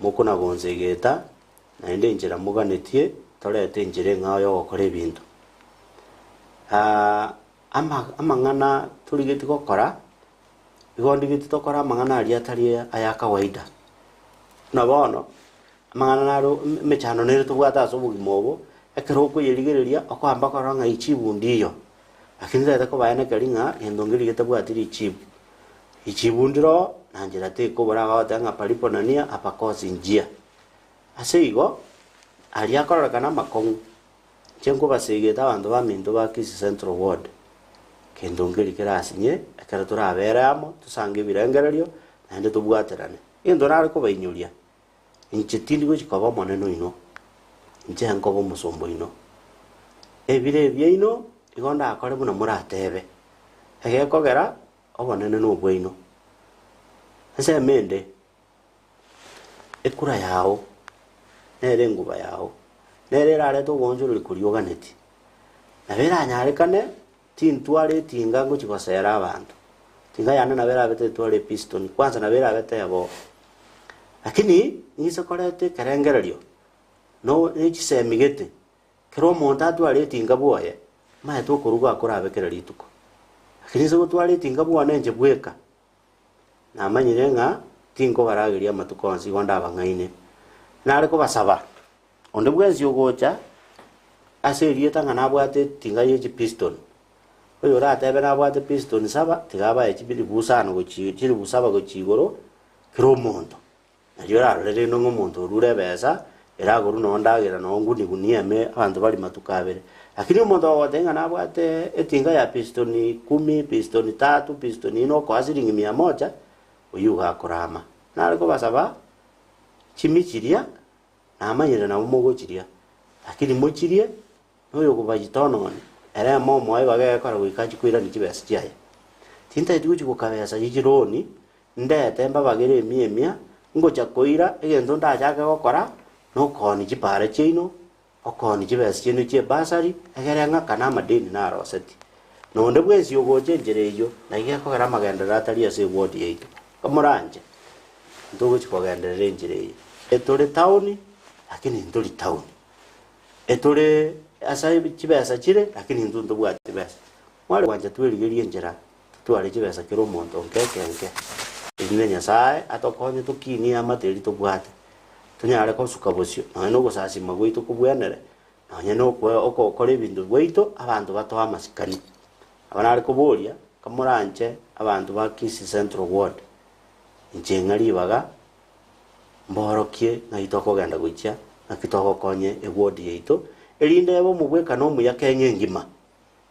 mukuna gonzegeta na ende enchira muganetie torete enchire ngayo gukora ebintu amang'ana turigeti gokora igondi gitu tokora amang'ana ari atari aya kawaida na bono amang'ana naro mechano nere tubwata asubugima obo ekero okuyerigereria okwamba koranga ichibundi lakini tete ko bayana karinga endongeri getabwatiri ichibundiro nanjira te ko bara batanga palipo nania apakosi njia aseigo ali akorora kana makongu chenko basegeta abantu baminto ba Kisii Central Ward kendongeri kerasinye akara turabera amo tusange birengererio nande tubwaterane indo nari ko bainyuria inchitindi go chikaba moneno ino nje nkobo musombo ino ebire byeino igonda akore buna muratebe egekogera obonene no bweino ese mende ekura yao nere nguba yao nere rare to gonjoro likurioganeti na bera nyarekane tintware tinga ngo chikosera abantu tinga yana nabera bete tware piston kwanza nabera bete yabo lakini nise korete karengererio no nichisemigete kero monta tware tinga boye ma to kuruga akorabekera rituko lakini se tware tinga bwana nje bweka na manyire nga tingo baragiria matukonsi gonda bangaine nare ko basaba onde bwezi yogocha aserie tanga nabwate tinga yechi piston oyo ratebe nabwate piston saba tigaba echibili busana gochiri busaba gochigoro kiro mondo nayo rarere no ngomuntu rure besa era goru no ndagira no nguni gunieme abantu bali matukabere lakini umuntu watenga nabwate etinga ya piston 10 piston 3 piston ino kwa shilingi 100 uyu gakorama nare ko basaba chimichiria na amanyire na umugochiria lakini mochirie noyo kubajitono era momo ayo bagekora gwikachi kwira ni kibesa kiaye tinta ituchi kukabesa yijironi ndete mbabagire emia ngocha koira egento ndachaka gokora no koni kipare chino okoni kibesa chino chie basari egerenga kana madeni na roseti no nde bwezi yogoche njereyo na igeko gara magendera atari ase ward yeito kamoranje ndogo chikogendera njereyo etore town lakini ndoli town etore asa chibesa chire lakini ndundo bwati besa wale wanje tweligerie njera twale chibesa kiro monto nkeke ine nyasaye atokonye tukini amateri tubwate tunyare ko sukabosyo no gusasi magwito kubwenere nanye no ko okore bindu bwito abantu bato amasikani abanare kuboria kamuranje abantu ba Kisi Central Ward njengari baga mborokie na itoko genda gwicha na kitoko konye ward yeito erinde bo mubweka no muya Kenya ngima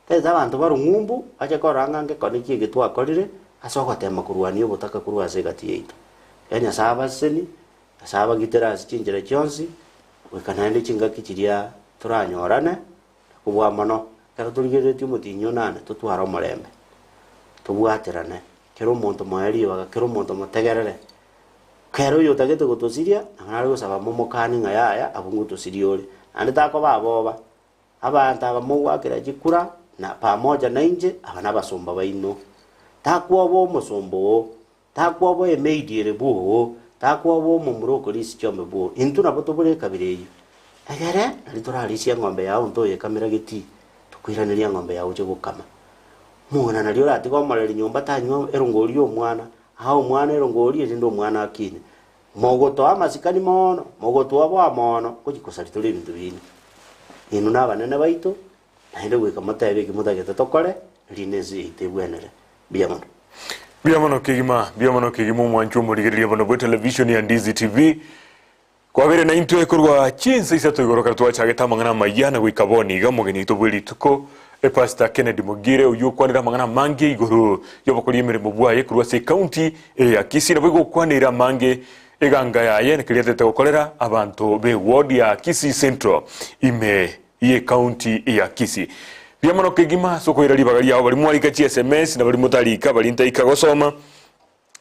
teza abantu barungumbu aje koranga nge koniki gitwa korire asogotema kuruani obutaka kuruase gati yeito enya saba seni saba gitera chinjere chonsi wekanande chinga kichiria turanyorane kubwa mano kero turigere tumutinyo nane tutwara murembe tubwaterane kero muntu mwari baga kero muntu mutegerere kero yo tagete gutosiria nari gusaba momokani ngaya abungu tosiriore ande tako baboba abantu abamugwakira gikura na pamoja na inje abana basomba baino takwobo musombo takwobo emeidire buho takwobo mumuroko lisi chombe buho intuna botobore kabireyo agere ali toralisia ngombe yao ntoye kamera giti tukwiraniria ngombe yao je gukama mwana nalio rati ko mareri nyumba tanyo erongori omwana hao mwana erongori ndo mwana akine mogoto amasikani mono mogoto abo amono kujikosari tuli bintu bine inu nabanene baito naende gwika mataebe kimutagete tokore linezi itebwenere biamono kigima mwanchu murigiriria bono bwe television ya Ndizi TV kwa vile na into ekorwa chinsa isato igoroka twachageta mangana mayana gwikaboni ga mugeni tobwiri tuko Pastor Kennedy Mugire uyu kwanira mangana mange igoro yobokori emirimo bwaye kurwa se county ya Kisii na bwo kwanira mange eganga yaye nekirete gukorera abantu be ward ya Kisii Central ime iye county ya Kisii biamono kigima soko irali yao bali mwalika chi SMS na bali mutalika bali ntaika gosoma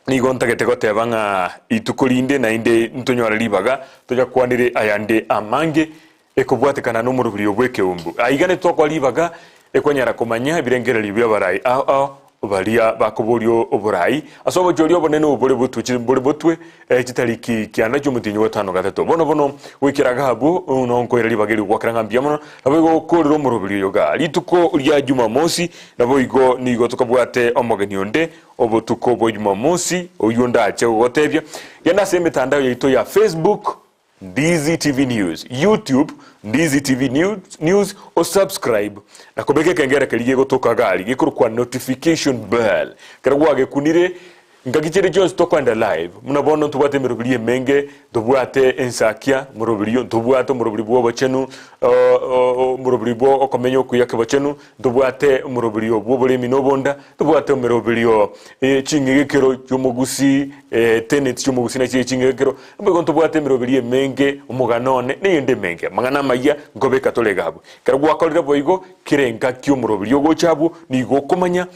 ni gonta gete banga itukolinde na inde ntonyora libaga toja kwanire ayande amange ekobwatekana no murubiri obweke umbu aigane tokwa libaga ekwanyara komanya birengera libya barai balia bakoborio oborai asobo jorio bonene obore butuchi bore botwe kitariki kiana cyo mutinyo watano gatatu bono wikiraga habu unonko iri bageri gwakiranga mbiamono nabo koriro murubiri yoga lituko lya Jumamosi nabo igo nigo tukabwate omogeni onde obotuko bo Jumamosi oyunda ache gotebya yana se mitandao yaito ya Facebook Ndizi TV News, YouTube Ndizi TV News o subscribe na kobeke kengera kaliye gotoka gali gikuru kwa notification bell karagwage kunire ngagichere Jones tokwanda live munabona tubate mirubiriye menge tubwate ensakia murubiriyo tubwate murubiri bwo bachenu murubiri bwo okomenyo kuyake bachenu tubwate murubiriyo bwo bulemi nobonda tubwate murubiriyo chingegekero cyumugusi tenet cyumugusi na chingegekero mbego tubwate mirubiriye menge umuganone niyende menge mangana maya ngobeka tolegabo karagwa kolera boigo kirenga kyo murubiriyo go chabu nigo komanya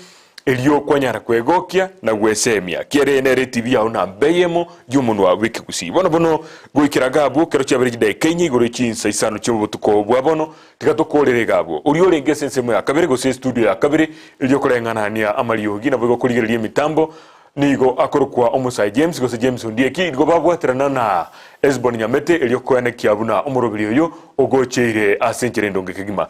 elio kwanyara kwegokia na gwesemia kiere nere TV ya una beyemo jumuntu wa wiki kusi bono goikira gabo kero cyabere gidai kenyi gore chinsa isano cyo butuko bwabono tikatokorere gabo uri orenge sensemo ya kabere go se studio ya kabere elio korengana nia amaliogi na bwo kurigereria mitambo nigo akorokwa omusai James gose James Ondieki go babwaterana na Esbon Nyamete elio kwene kiabuna omurobiri oyo ogocheire asenchere ndonge kigima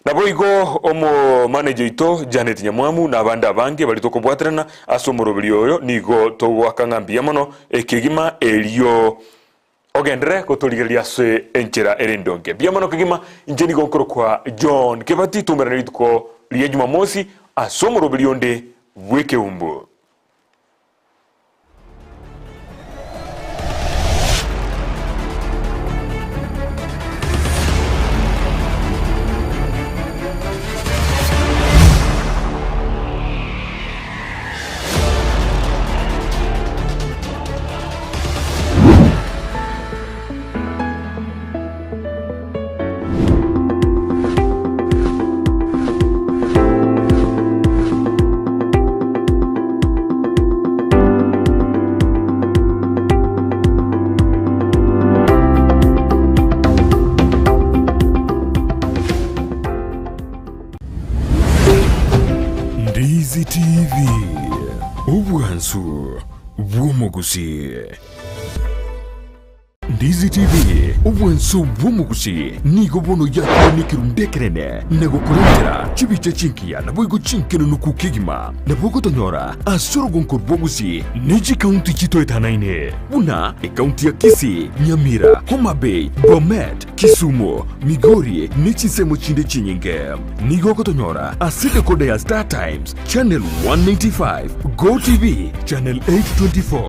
nabo igo omo manager ito Janet Nyamwamu na abandi abange bali tokobwaterana asomurobiri oyo nigo togwakangambia mono ekigima elio ogendere kotoligeria se enchera erendonge biamono kigima injeni go korokwa John Kebati tumerana lituko liye Jumamosi asomurobiri onde weke umbo Ndizi TV ubwansu bw'umuguzi. Ndizi TV ubwansu bw'umuguzi nigo bono yakonikiru ndekerene nego kurengera chibiche chinkia na bwigo chinkeno nukukigima na bwogo tonyora asoro gonkor bwoguzi neji county chito etanaine una county ya Kisii, Nyamira, Homa Bay, Bomet, Kisumu, Migori nechi semo chinde chinyinge nigo kotonyora aside kode ya Star Times channel 195 Go TV channel 824